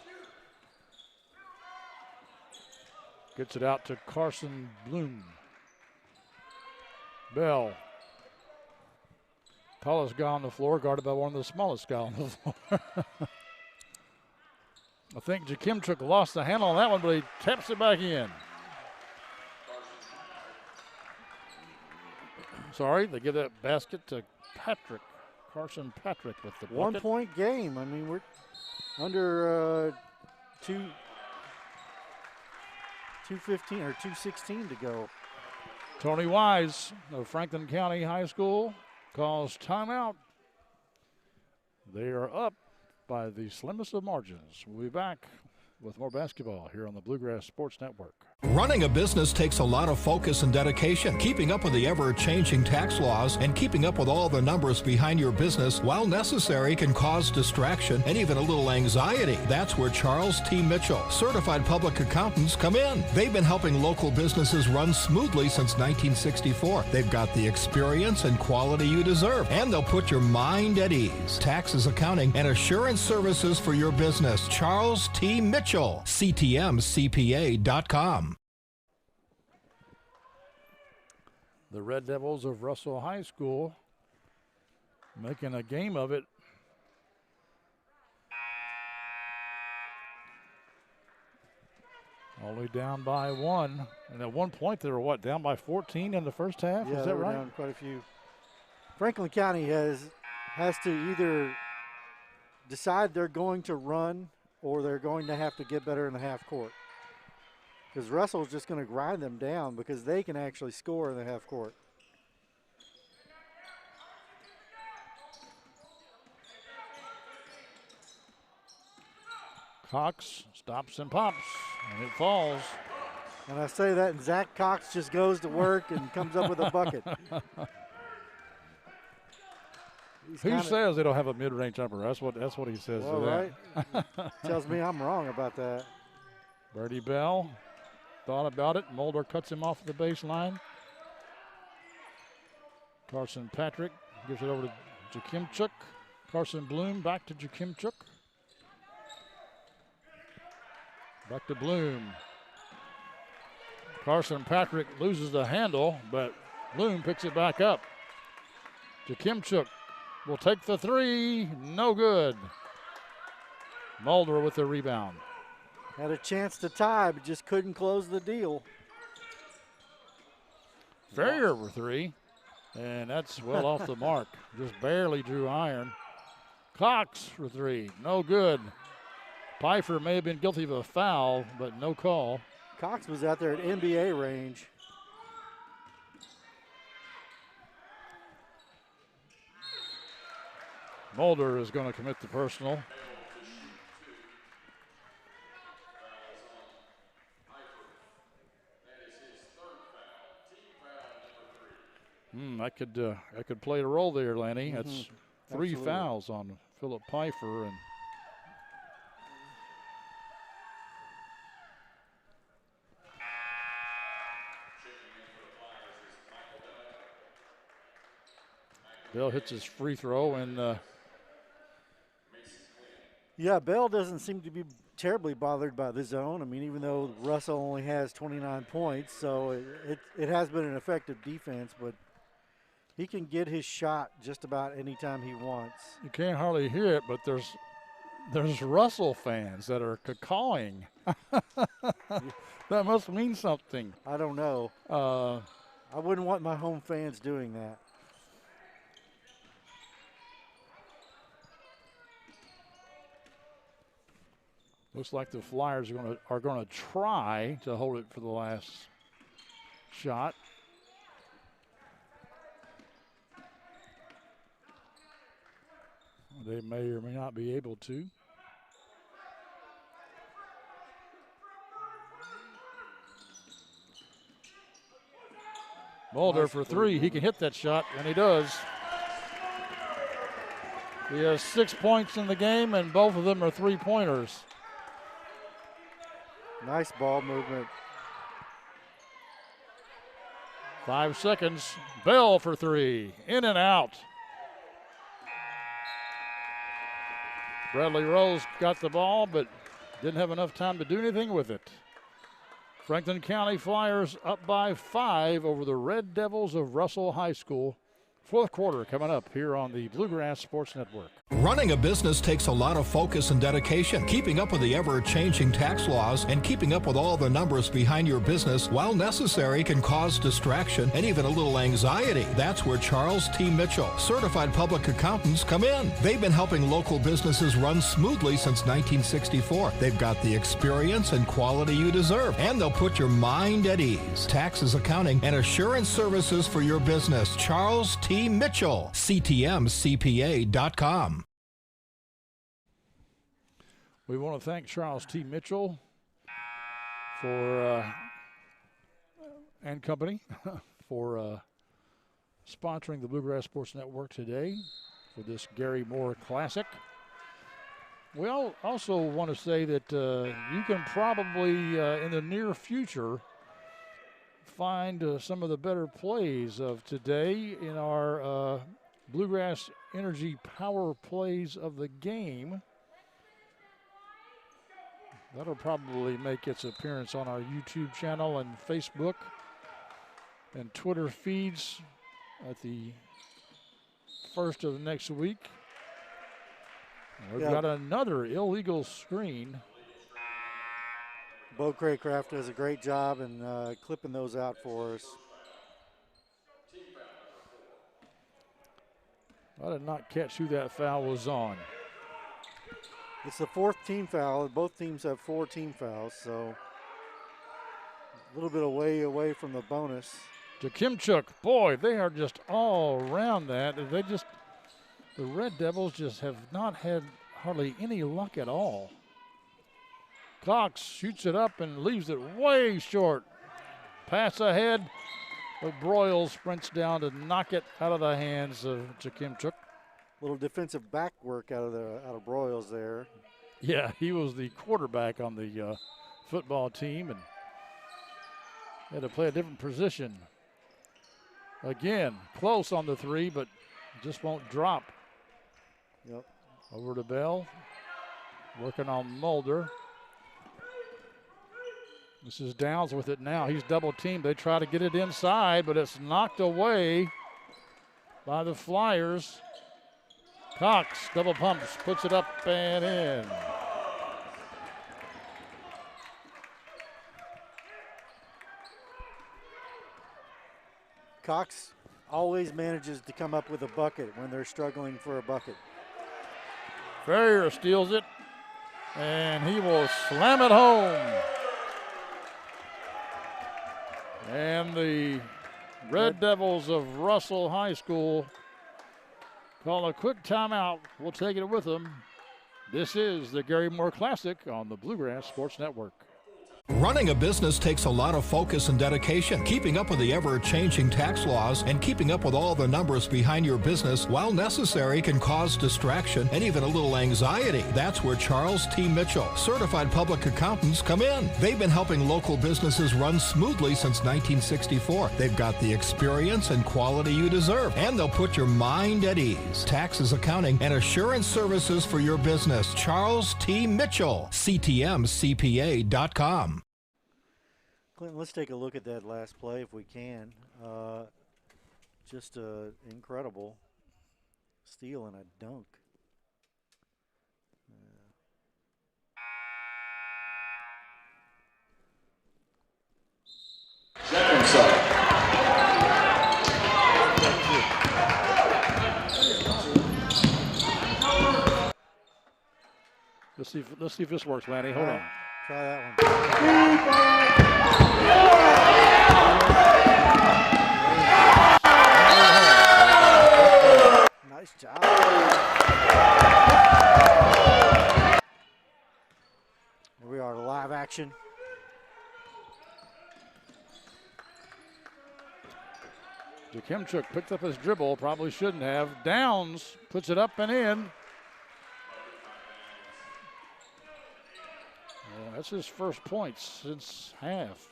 Gets it out to Carson Bloom. Bell. Tallest guy on the floor, guarded by one of the smallest guys on the floor. I think Jakimchuk lost the handle on that one, but he taps it back in. Sorry, they give that basket to Patrick. Carson Patrick with the bucket. 1 point game. I mean, we're under 2:15 or 2:16 to go. Tony Wise of Franklin County High School calls timeout. They are up by the slimmest of margins. We'll be back with more basketball here on the Bluegrass Sports Network. Running a business takes a lot of focus and dedication. Keeping up with the ever-changing tax laws and keeping up with all the numbers behind your business, while necessary, can cause distraction and even a little anxiety. That's where Charles T. Mitchell, certified public accountants, come in. They've been helping local businesses run smoothly since 1964. They've got the experience and quality you deserve, and they'll put your mind at ease. Taxes, accounting, and assurance services for your business. Charles T. Mitchell, CTMCPA.com. The Red Devils of Russell High School making a game of it. Only down by 1. And at one point they were, down by 14 in the first half? Yeah, is that right? Down quite a few. Franklin County has to either decide they're going to run or they're going to have to get better in the half court. Because Russell's just going to grind them down because they can actually score in the half court. Cox stops and pops, and it falls. And I say that, and Zach Cox just goes to work and comes up with a bucket. Who says they don't have a mid-range jumper? That's what he says to that. Right. Tells me I'm wrong about that. Brady Bell thought about it. Mulder cuts him off the baseline. Carson Patrick gives it over to Jakimchuk. Carson Bloom back to Jakimchuk. Back to Bloom. Carson Patrick loses the handle, but Bloom picks it back up. Jakimchuk will take the three. No good. Mulder with the rebound. Had a chance to tie, but just couldn't close the deal. Ferrier for three, and that's well off the mark. Just barely drew iron. Cox for three, no good. Pfeiffer may have been guilty of a foul, but no call. Cox was out there at NBA range. Mulder is going to commit the personal. I could play a role there, Lanny. That's three Absolutely. fouls on Philip Pfeiffer, and Bell hits his free throw, and Yeah, Bell doesn't seem to be terribly bothered by the zone. I mean, even though Russell only has 29 points, so it has been an effective defense, but he can get his shot just about any time he wants. you can't hardly hear it, but there's Russell fans that are cawing. That must mean something. I don't know. I wouldn't want my home fans doing that. Looks like the Flyers are going to try to hold it for the last shot. They may or may not be able to. Mulder Nice for three. He can hit that shot, and he does. He has 6 points in the game, and both of them are three-pointers. Nice ball movement. 5 seconds. Bell for three. In and out. Bradley Rose got the ball, but didn't have enough time to do anything with it. Franklin County Flyers up by 5 over the Red Devils of Russell High School. Fourth quarter coming up here on the Bluegrass Sports Network. Running a business takes a lot of focus and dedication. Keeping up with the ever-changing tax laws and keeping up with all the numbers behind your business, while necessary, can cause distraction and even a little anxiety. That's where Charles T. Mitchell, certified public accountants, come in. They've been helping local businesses run smoothly since 1964. They've got the experience and quality you deserve, and they'll put your mind at ease. Taxes, accounting, and assurance services for your business. Charles T. Mitchell, CTMCPA.com. We want to thank Charles T. Mitchell for and company for sponsoring the Bluegrass Sports Network today for this Gary Moore Classic. We also want to say that you can probably in the near future find some of the better plays of today in our Bluegrass Energy Power Plays of the game. That'll probably make its appearance on our YouTube channel and Facebook and Twitter feeds at the first of the next week. And we've got another illegal screen. Bo Craycraft does a great job in clipping those out for us. I did not catch who that foul was on. It's the fourth team foul. Both teams have 4 team fouls, so a little bit away from the bonus. Jakimchuk, boy, they are just all around that. The Red Devils just have not had hardly any luck at all. Cox shoots it up and leaves it way short. Pass ahead, but Broyles sprints down to knock it out of the hands of Jakimchuk. Little defensive back work out of Broyles there. Yeah, he was the quarterback on the football team and had to play a different position. Again, close on the three, but just won't drop. Yep. Over to Bell, working on Mulder. This is Downs with it now. He's double teamed. They try to get it inside, but it's knocked away by the Flyers. Cox double pumps, puts it up and in. Cox always manages to come up with a bucket when they're struggling for a bucket. Ferrier steals it, and he will slam it home. And the Red Devils of Russell High School call a quick timeout. We'll take it with them. This is the Gary Moore Classic on the Bluegrass Sports Network. Running a business takes a lot of focus and dedication. Keeping up with the ever-changing tax laws and keeping up with all the numbers behind your business, while necessary, can cause distraction and even a little anxiety. That's where Charles T. Mitchell, certified public accountants, come in. They've been helping local businesses run smoothly since 1964. They've got the experience and quality you deserve, and they'll put your mind at ease. Taxes, accounting, and assurance services for your business. Charles T. Mitchell, CTMCPA.com. Clinton, let's take a look at that last play if we can. Just an incredible steal and a dunk. Second side. Let's see if this works, Lanny. Hold on. Try that one. Jakimchuk picked up his dribble, probably shouldn't have. Downs puts it up and in. Well, that's his first points since half.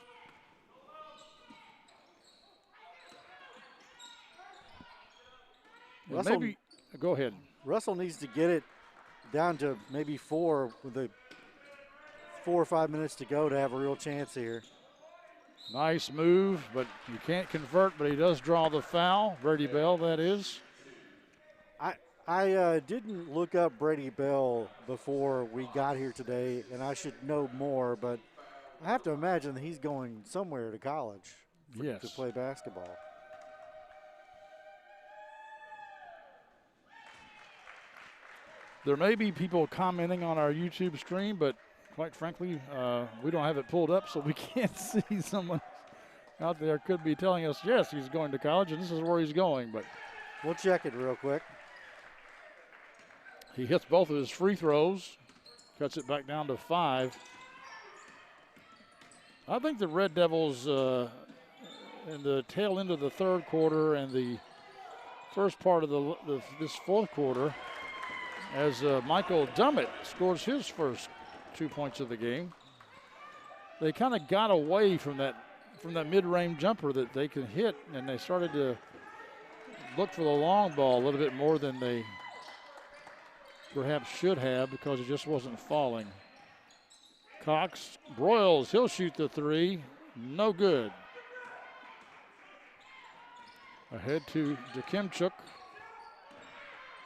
Russell, maybe, go ahead. Russell needs to get it down to maybe 4 with the 4 or 5 minutes to go to have a real chance here. Nice move, but you can't convert, but he does draw the foul. Brady Bell, that is. I didn't look up Brady Bell before we got here today, and I should know more, but I have to imagine that he's going somewhere to college to play basketball. There may be people commenting on our YouTube stream, but quite frankly, we don't have it pulled up, so we can't see someone out there could be telling us, yes, he's going to college, and this is where he's going. But we'll check it real quick. He hits both of his free throws, cuts it back down to 5. I think the Red Devils in the tail end of the third quarter and the first part of this fourth quarter, as Michael Dummett scores his first 2 points of the game, they kind of got away from that mid-range jumper that they could hit, and they started to look for the long ball a little bit more than they perhaps should have, because it just wasn't falling. Cox broils, he'll shoot the 3, no good. Ahead to Jakimchuk.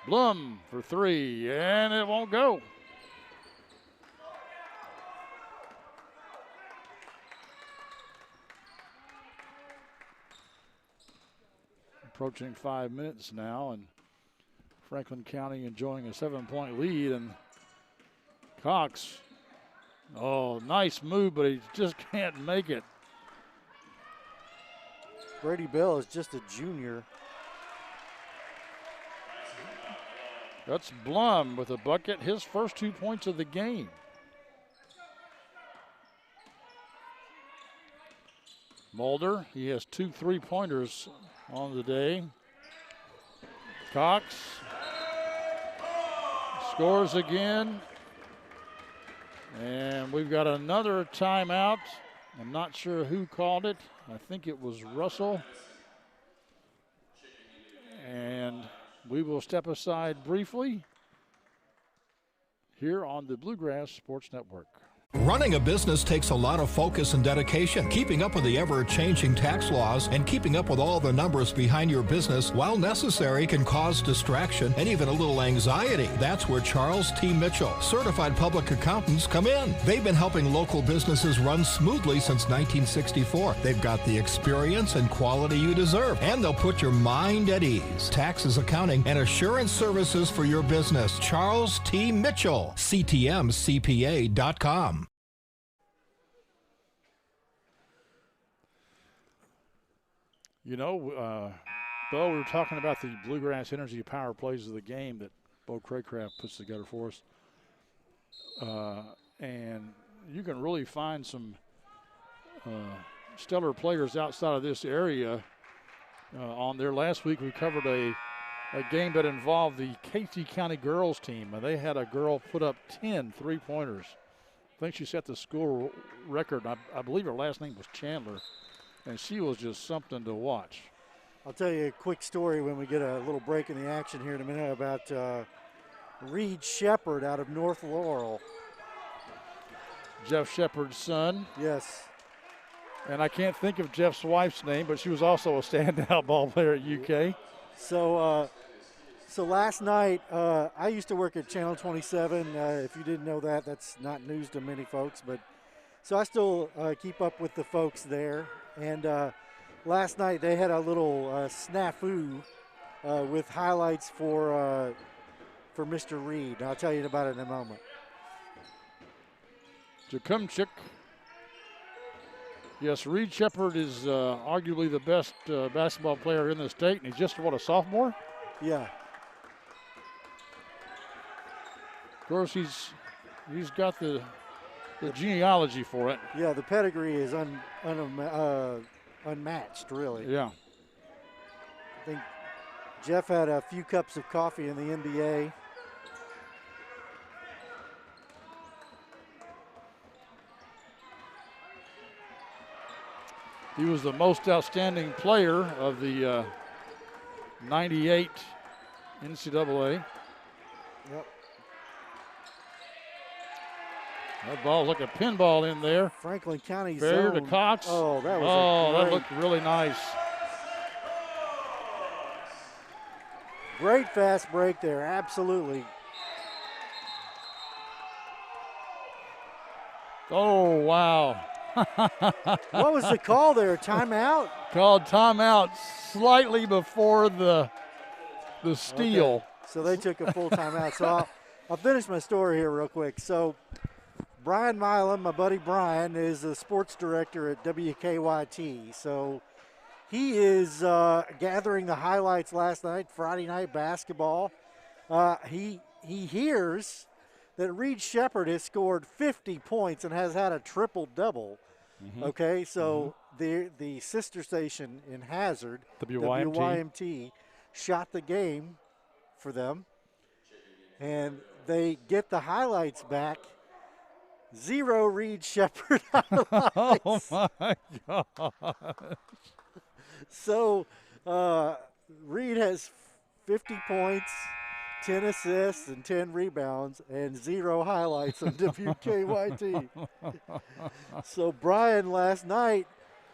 Blum for 3, and it won't go. Approaching 5 minutes now, and Franklin County enjoying a 7-point lead, and Cox, nice move, but he just can't make it. Brady Bell is just a junior. That's Blum with a bucket, his first 2 points of the game. Mulder, he has 2 3-pointers on the day. Cox scores again. And we've got another timeout. I'm not sure who called it. I think it was Russell. And we will step aside briefly here on the Bluegrass Sports Network. Running a business takes a lot of focus and dedication. Keeping up with the ever-changing tax laws and keeping up with all the numbers behind your business, while necessary, can cause distraction and even a little anxiety. That's where Charles T. Mitchell, certified public accountants, come in. They've been helping local businesses run smoothly since 1964. They've got the experience and quality you deserve, and they'll put your mind at ease. Taxes, accounting, and assurance services for your business. Charles T. Mitchell, CTMCPA.com. You know, Bo, we were talking about the Bluegrass Energy Power Plays of the game that Bo Craycraft puts together for us. And you can really find some stellar players outside of this area on there. Last week we covered a game that involved the Casey County girls team, and they had a girl put up 10 3-pointers. I think she set the school record. I believe her last name was Chandler. And she was just something to watch. I'll tell you a quick story when we get a little break in the action here in a minute about Reed Shepard out of North Laurel. Jeff Shepard's son. Yes. And I can't think of Jeff's wife's name, but she was also a standout ball player at UK. So last night, I used to work at Channel 27. If you didn't know that, that's not news to many folks. But so I still keep up with the folks there. And last night they had a little snafu with highlights for Mr. Reed. I'll tell you about it in a moment. Jakimchuk. Yes, Reed Shepard is arguably the best basketball player in the state, and he's just, a sophomore? Yeah. Of course, he's got the genealogy for it. Yeah, the pedigree is unmatched, really. Yeah. I think Jeff had a few cups of coffee in the NBA. He was the most outstanding player of the 98 NCAA. Yep. That ball's like a pinball in there. Franklin County Fair to zone. Cox. Oh, that was that looked really nice. Great fast break there, absolutely. Oh, wow. What was the call there? Timeout? Called timeout slightly before the steal. Okay. So they took a full timeout. So I'll finish my story here real quick. So Brian Milam, my buddy Brian, is the sports director at WKYT. So he is gathering the highlights last night, Friday night basketball. He hears that Reed Shepherd has scored 50 points and has had a triple-double. Mm-hmm. Okay, so the sister station in Hazard, WYMT, shot the game for them. And they get the highlights back. 0 Reed Shepherd highlights. Oh, my God. So Reed has 50 points, 10 assists, and 10 rebounds, and 0 highlights on WKYT. So Brian last night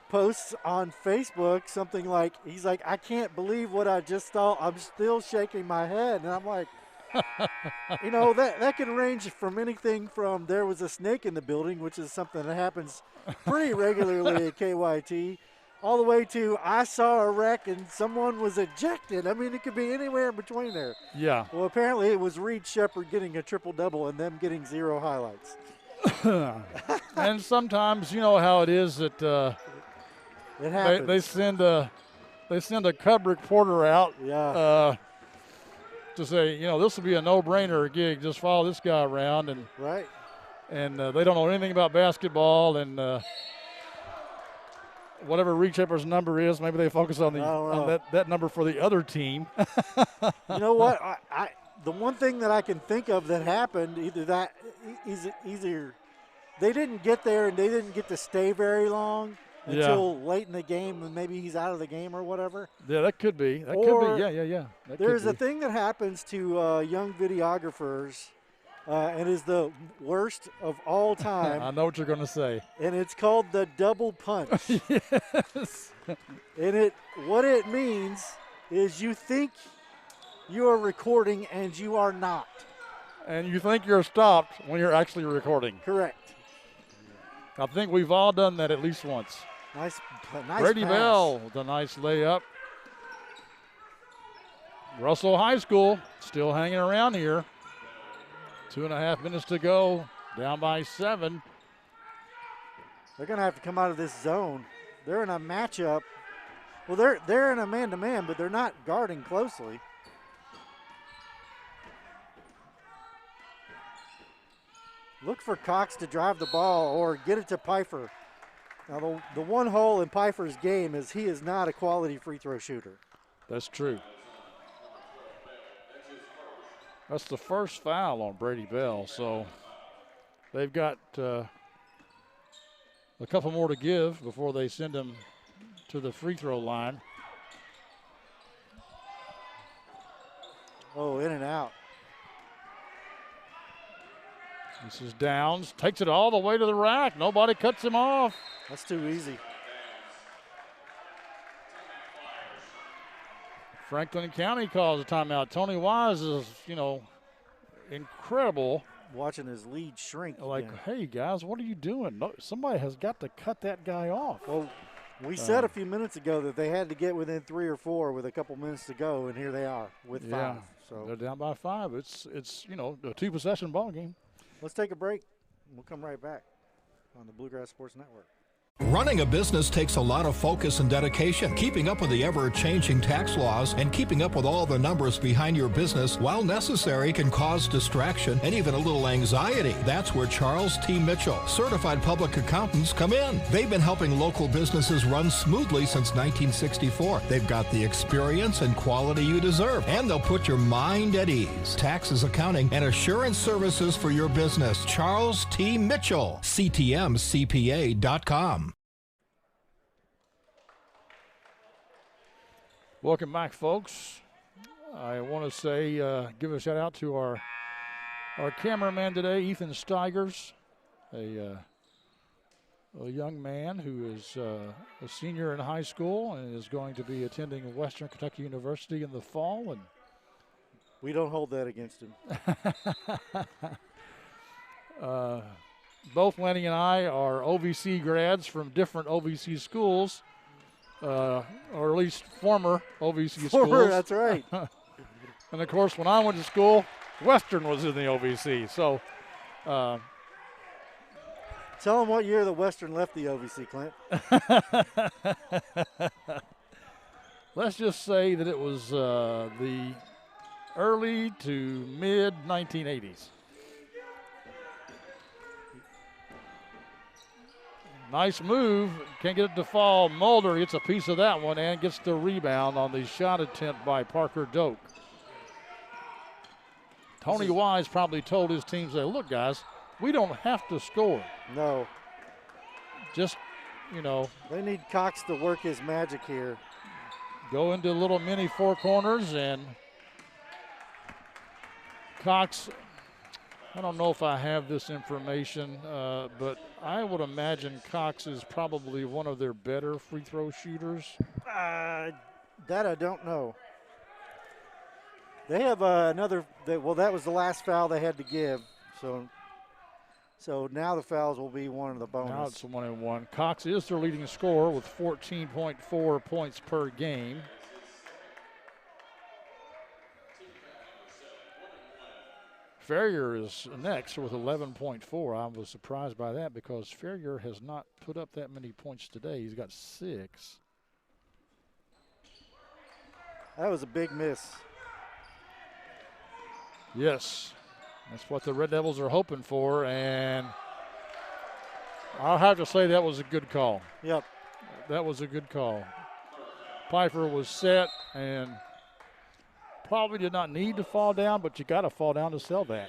posts on Facebook something like, he's like, I can't believe what I just saw. I'm still shaking my head. And I'm like, you know, that can range from anything from there was a snake in the building, which is something that happens pretty regularly at KYT, all the way to I saw a wreck and someone was ejected. I mean, it could be anywhere in between there. Yeah. Well, apparently it was Reed Shepherd getting a triple-double and them getting 0 highlights. And sometimes, you know how it is that it happens. they send a cub reporter out. Yeah. To say, you know, this will be a no-brainer gig. Just follow this guy around, and right. And they don't know anything about basketball, and whatever Reed Shepherd's number is, maybe they focus on that number for the other team. You know what? The one thing that I can think of that happened, either they didn't get there and they didn't get to stay very long until late in the game, and maybe he's out of the game or whatever. Yeah, that could be. Yeah. There's a thing that happens to young videographers, and is the worst of all time. I know what you're going to say. And it's called the double punch. Yes. And what it means is you think you are recording and you are not. And you think you're stopped when you're actually recording. Correct. I think we've all done that at least once. Nice Brady pass. Bell with a nice layup. Russell High School still hanging around here. 2.5 minutes to go, down by 7. They're going to have to come out of this zone. They're in a matchup. Well, they're in a man-to-man, but they're not guarding closely. Look for Cox to drive the ball or get it to Pfeiffer. Now, the one hole in Pfeiffer's game is he is not a quality free throw shooter. That's true. That's the first foul on Brady Bell, so they've got a couple more to give before they send him to the free throw line. Oh, in and out. This is Downs, takes it all the way to the rack. Nobody cuts him off. That's too easy. Franklin County calls a timeout. Tony Wise is, incredible. Watching his lead shrink. Like, hey, guys, what are you doing? No, somebody has got to cut that guy off. Well, we said a few minutes ago that they had to get within 3 or 4 with a couple minutes to go, and here they are with 5. So they're down by 5. It's a 2-possession ball game. Let's take a break. We'll come right back on the Bluegrass Sports Network. Running a business takes a lot of focus and dedication. Keeping up with the ever-changing tax laws and keeping up with all the numbers behind your business, while necessary, can cause distraction and even a little anxiety. That's where Charles T. Mitchell, certified public accountants, come in. They've been helping local businesses run smoothly since 1964. They've got the experience and quality you deserve, and they'll put your mind at ease. Taxes, accounting, and assurance services for your business. Charles T. Mitchell, CTMCPA.com. Welcome back, folks. I want to say, give a shout out to our cameraman today, Ethan Steigers, a young man who is a senior in high school and is going to be attending Western Kentucky University in the fall. And we don't hold that against him. Both Lenny and I are OVC grads from different OVC schools. Or at least former OVC schools. That's right. And of course, when I went to school, Western was in the OVC. So, tell them what year the Western left the OVC, Clint. Let's just say that it was the early to mid 1980s. Nice move. Can't get it to fall. Mulder gets a piece of that one and gets the rebound on the shot attempt by Parker Doak. Tony Wise probably told his team, say, look, guys, we don't have to score. No. Just, They need Cox to work his magic here. Go into little mini four corners, and Cox, I don't know if I have this information, but I would imagine Cox is probably one of their better free throw shooters. That I don't know. They have another. That was the last foul they had to give. So now the fouls will be one of the bonus. Now it's 1-1. Cox is their leading scorer with 14.4 points per game. Ferrier is next with 11.4. I was surprised by that because Ferrier has not put up that many points today. He's got 6. That was a big miss. Yes, that's what the Red Devils are hoping for, and I'll have to say that was a good call. Yep. That was a good call. Pfeiffer was set and probably did not need to fall down, but you got to fall down to sell that.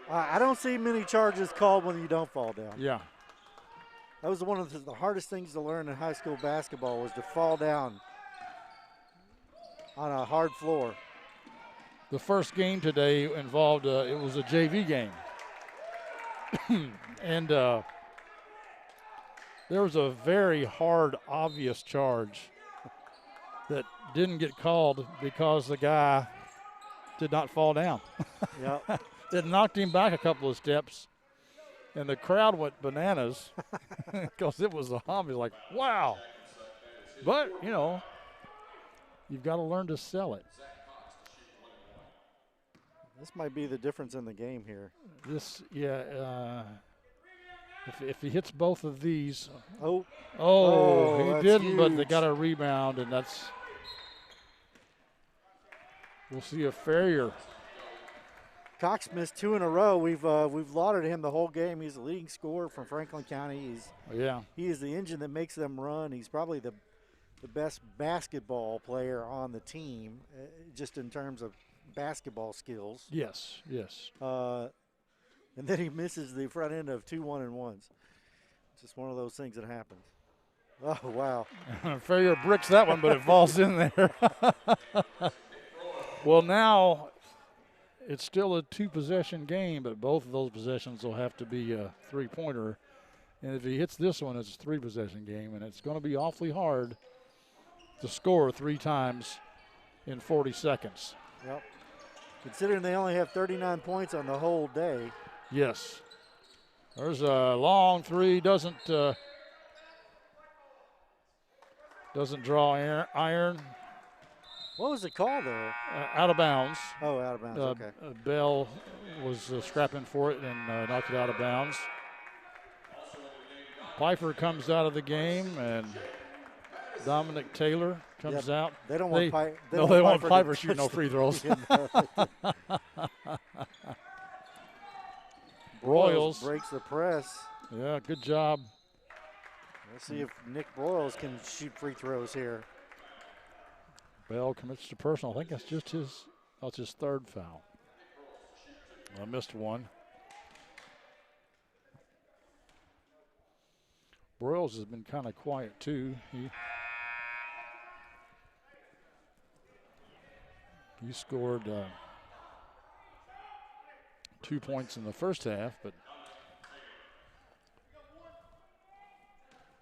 I don't see many charges called when you don't fall down. Yeah. That was one of the hardest things to learn in high school basketball was to fall down on a hard floor. The first game today involved, it was a JV game. And there was a very hard, obvious charge that didn't get called because the guy did not fall down. Yep. It knocked him back a couple of steps, and the crowd went bananas because it was a hobby. Like, wow. But, you've got to learn to sell it. This might be the difference in the game here. If he hits both of these. He He didn't, huge. but they got a rebound, and that's. We'll see a Ferrier. Cox missed 2 in a row. We've lauded him the whole game. He's the leading scorer from Franklin County. He is the engine that makes them run. He's probably the best basketball player on the team, just in terms of basketball skills. Yes. And then he misses the front end of 2 1-and-1s. Just one of those things that happens. Oh, wow. Ferrier bricks that one, but it falls in there. Well, now it's still a 2-possession game, but both of those possessions will have to be a three-pointer. And if he hits this one, it's a 3-possession game, and it's going to be awfully hard to score 3 times in 40 seconds. Yep. Considering they only have 39 points on the whole day. Yes. There's a long 3, doesn't draw iron. What was the call there? Out of bounds. Oh, out of bounds, okay. Bell was scrapping for it and knocked it out of bounds. Pfeiffer comes out of the game, and Dominic Taylor comes out. They don't want Pfeiffer. They don't want Pfeiffer shooting no free throws. Broyles breaks the press. Yeah, good job. Let's see if Nick Broyles can shoot free throws here. Bell commits to personal. I think that's just that's his third foul. I missed one. Broyles has been kind of quiet too. He scored 2 points in the first half, but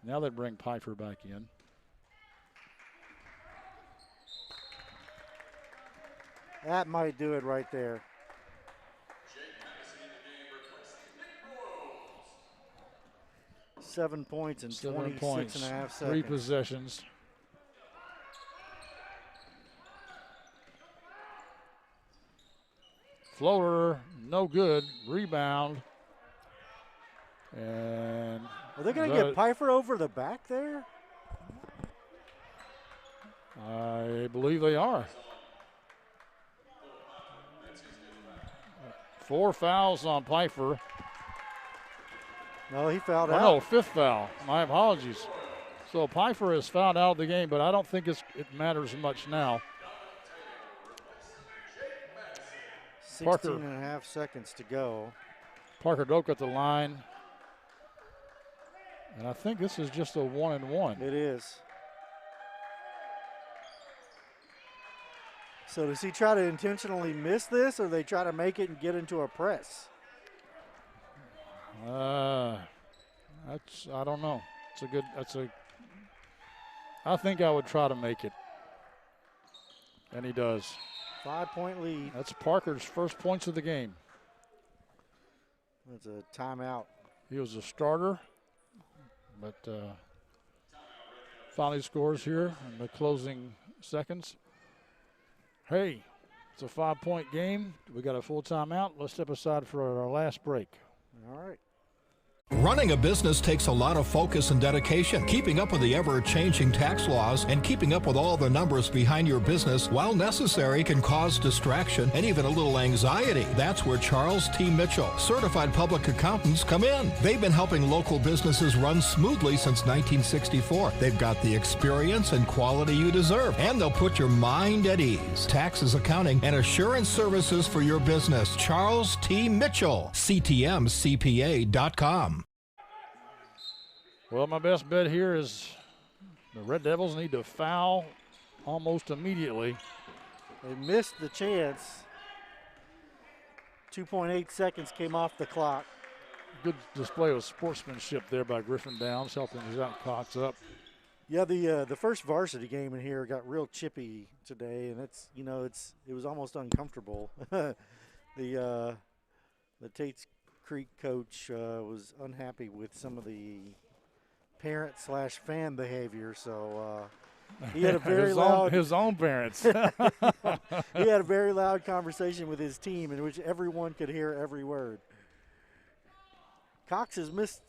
now they bring Pfeiffer back in. That might do it right there. Seven points in 26 and a half seconds. 3 possessions. Floater, no good. Rebound. And are they going to get Pfeiffer over the back there? I believe they are. 4 fouls on Pfeiffer. No, he fouled out. No, 5th foul. My apologies. So Pfeiffer is fouled out of the game, but I don't think it matters much now. 16 and a half seconds to go. Parker Doak at the line. And I think this is just a 1-and-1. It is. So does he try to intentionally miss this, or they try to make it and get into a press? I don't know. I think I would try to make it. And he does. 5-point lead. That's Parker's first points of the game. That's a timeout. He was a starter, but finally scores here in the closing seconds. Hey, it's a 5-point game. We got a full timeout. Let's step aside for our last break. All right. Running a business takes a lot of focus and dedication. Keeping up with the ever-changing tax laws and keeping up with all the numbers behind your business, while necessary, can cause distraction and even a little anxiety. That's where Charles T. Mitchell, certified public accountants, come in. They've been helping local businesses run smoothly since 1964. They've got the experience and quality you deserve, and they'll put your mind at ease. Taxes, accounting, and assurance services for your business. Charles T. Mitchell, CTMCPA.com. Well, my best bet here is the Red Devils need to foul almost immediately. They missed the chance. 2.8 seconds came off the clock. Good display of sportsmanship there by Griffin Downs, helping Zach Cox up. Yeah, the first varsity game in here got real chippy today, and it was almost uncomfortable. The Tate's Creek coach was unhappy with some of the parent/fan behavior, so he had a very his own parents. He had a very loud conversation with his team in which everyone could hear every word. Cox has missed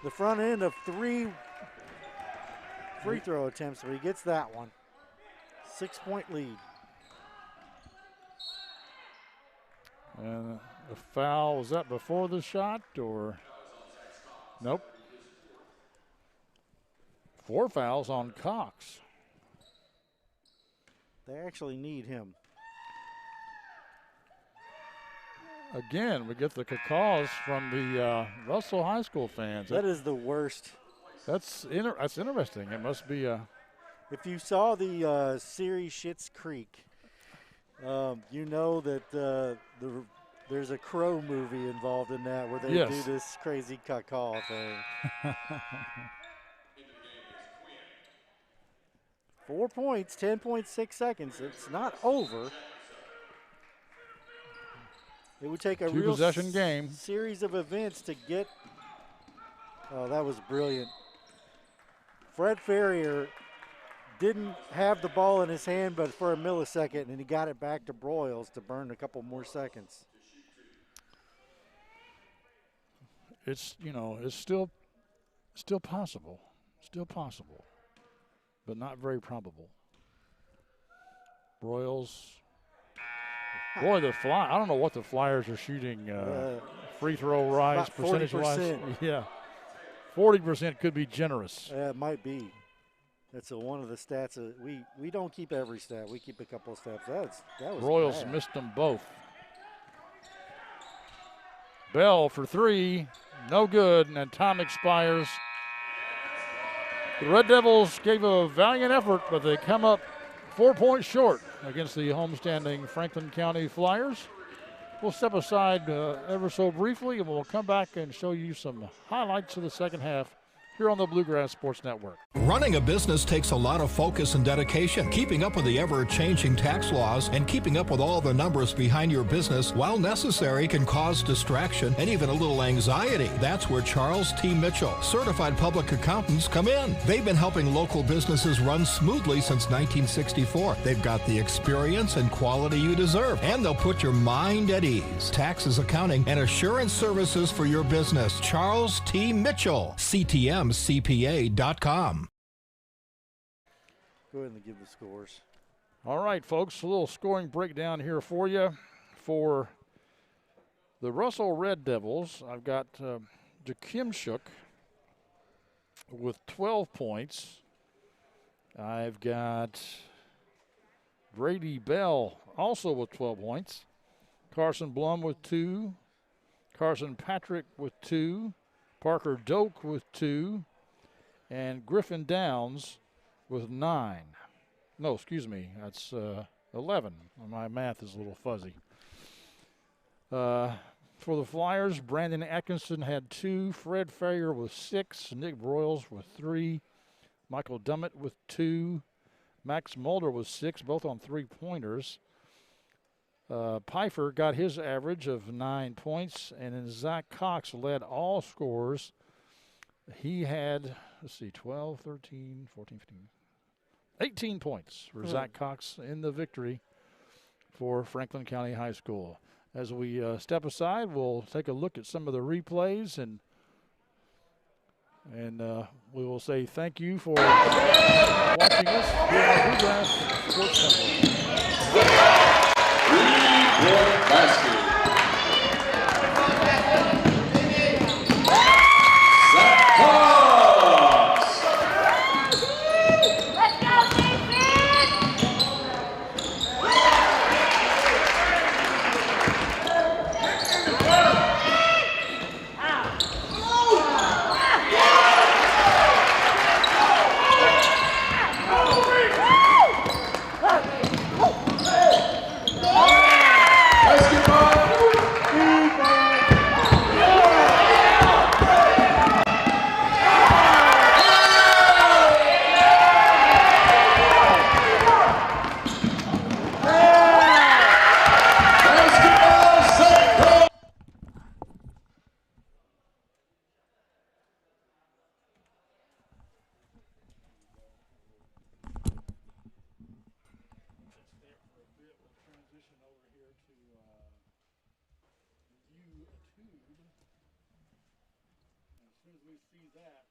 the front end of 3 free throw attempts, but he gets that one. 6-point lead. And the foul, was that before the shot or? Nope. 4 fouls on Cox. They actually need him. Again, we get the cacaws from the Russell High School fans. That is the worst. That's interesting. It must be a. If you saw the series Schitt's Creek, you know that there's a Crow movie involved in that where they do this crazy cacaw thing. 4 points, 10.6 seconds. It's not over. It would take a real possession game series of events to get. Oh, that was brilliant. Fred Ferrier didn't have the ball in his hand, but for a millisecond, and he got it back to Broyles to burn a couple more seconds. It's still Still possible. Still possible. But not very probable. Royals. Boy, I don't know what the Flyers are shooting free throw rise percentage-wise. Yeah. 40% could be generous. It might be. That's one of the stats. We don't keep every stat. We keep a couple of stats. That was Royals bad. missed them both. Bell for three. No good, and time expires. The Red Devils gave a valiant effort, but they come up 4 points short against the homestanding Franklin County Flyers. We'll step aside ever so briefly, and we'll come back and show you some highlights of the second half here on the Bluegrass Sports Network. Running a business takes a lot of focus and dedication. Keeping up with the ever-changing tax laws and keeping up with all the numbers behind your business, while necessary, can cause distraction and even a little anxiety. That's where Charles T. Mitchell, certified public accountants, come in. They've been helping local businesses run smoothly since 1964. They've got the experience and quality you deserve, and they'll put your mind at ease. Taxes, accounting, and assurance services for your business. Charles T. Mitchell, CTMCPA.com. Go ahead and give the scores. All right, folks, a little scoring breakdown here for you. For the Russell Red Devils, I've got Jakimchuk with 12 points. I've got Brady Bell also with 12 points. Carson Blum with 2. Carson Patrick with 2. Parker Doak with 2. And Griffin Downs with 9. No, excuse me, that's 11. My math is a little fuzzy. For the Flyers, Brandon Atkinson had 2. Fred Ferrier with 6. Nick Broyles with 3. Michael Dummett with 2. Max Mulder with 6, both on 3-pointers. Pfeiffer got his average of 9 points, and then Zach Cox led all scorers. He had, 12, 13, 14, 15, 18 points for Zach Cox in the victory for Franklin County High School. As we step aside, we'll take a look at some of the replays, and we will say thank you for watching us here on Bluegrass Sports Network. Three-point basket. Zach Cox. Let's go, David! As soon as we see that,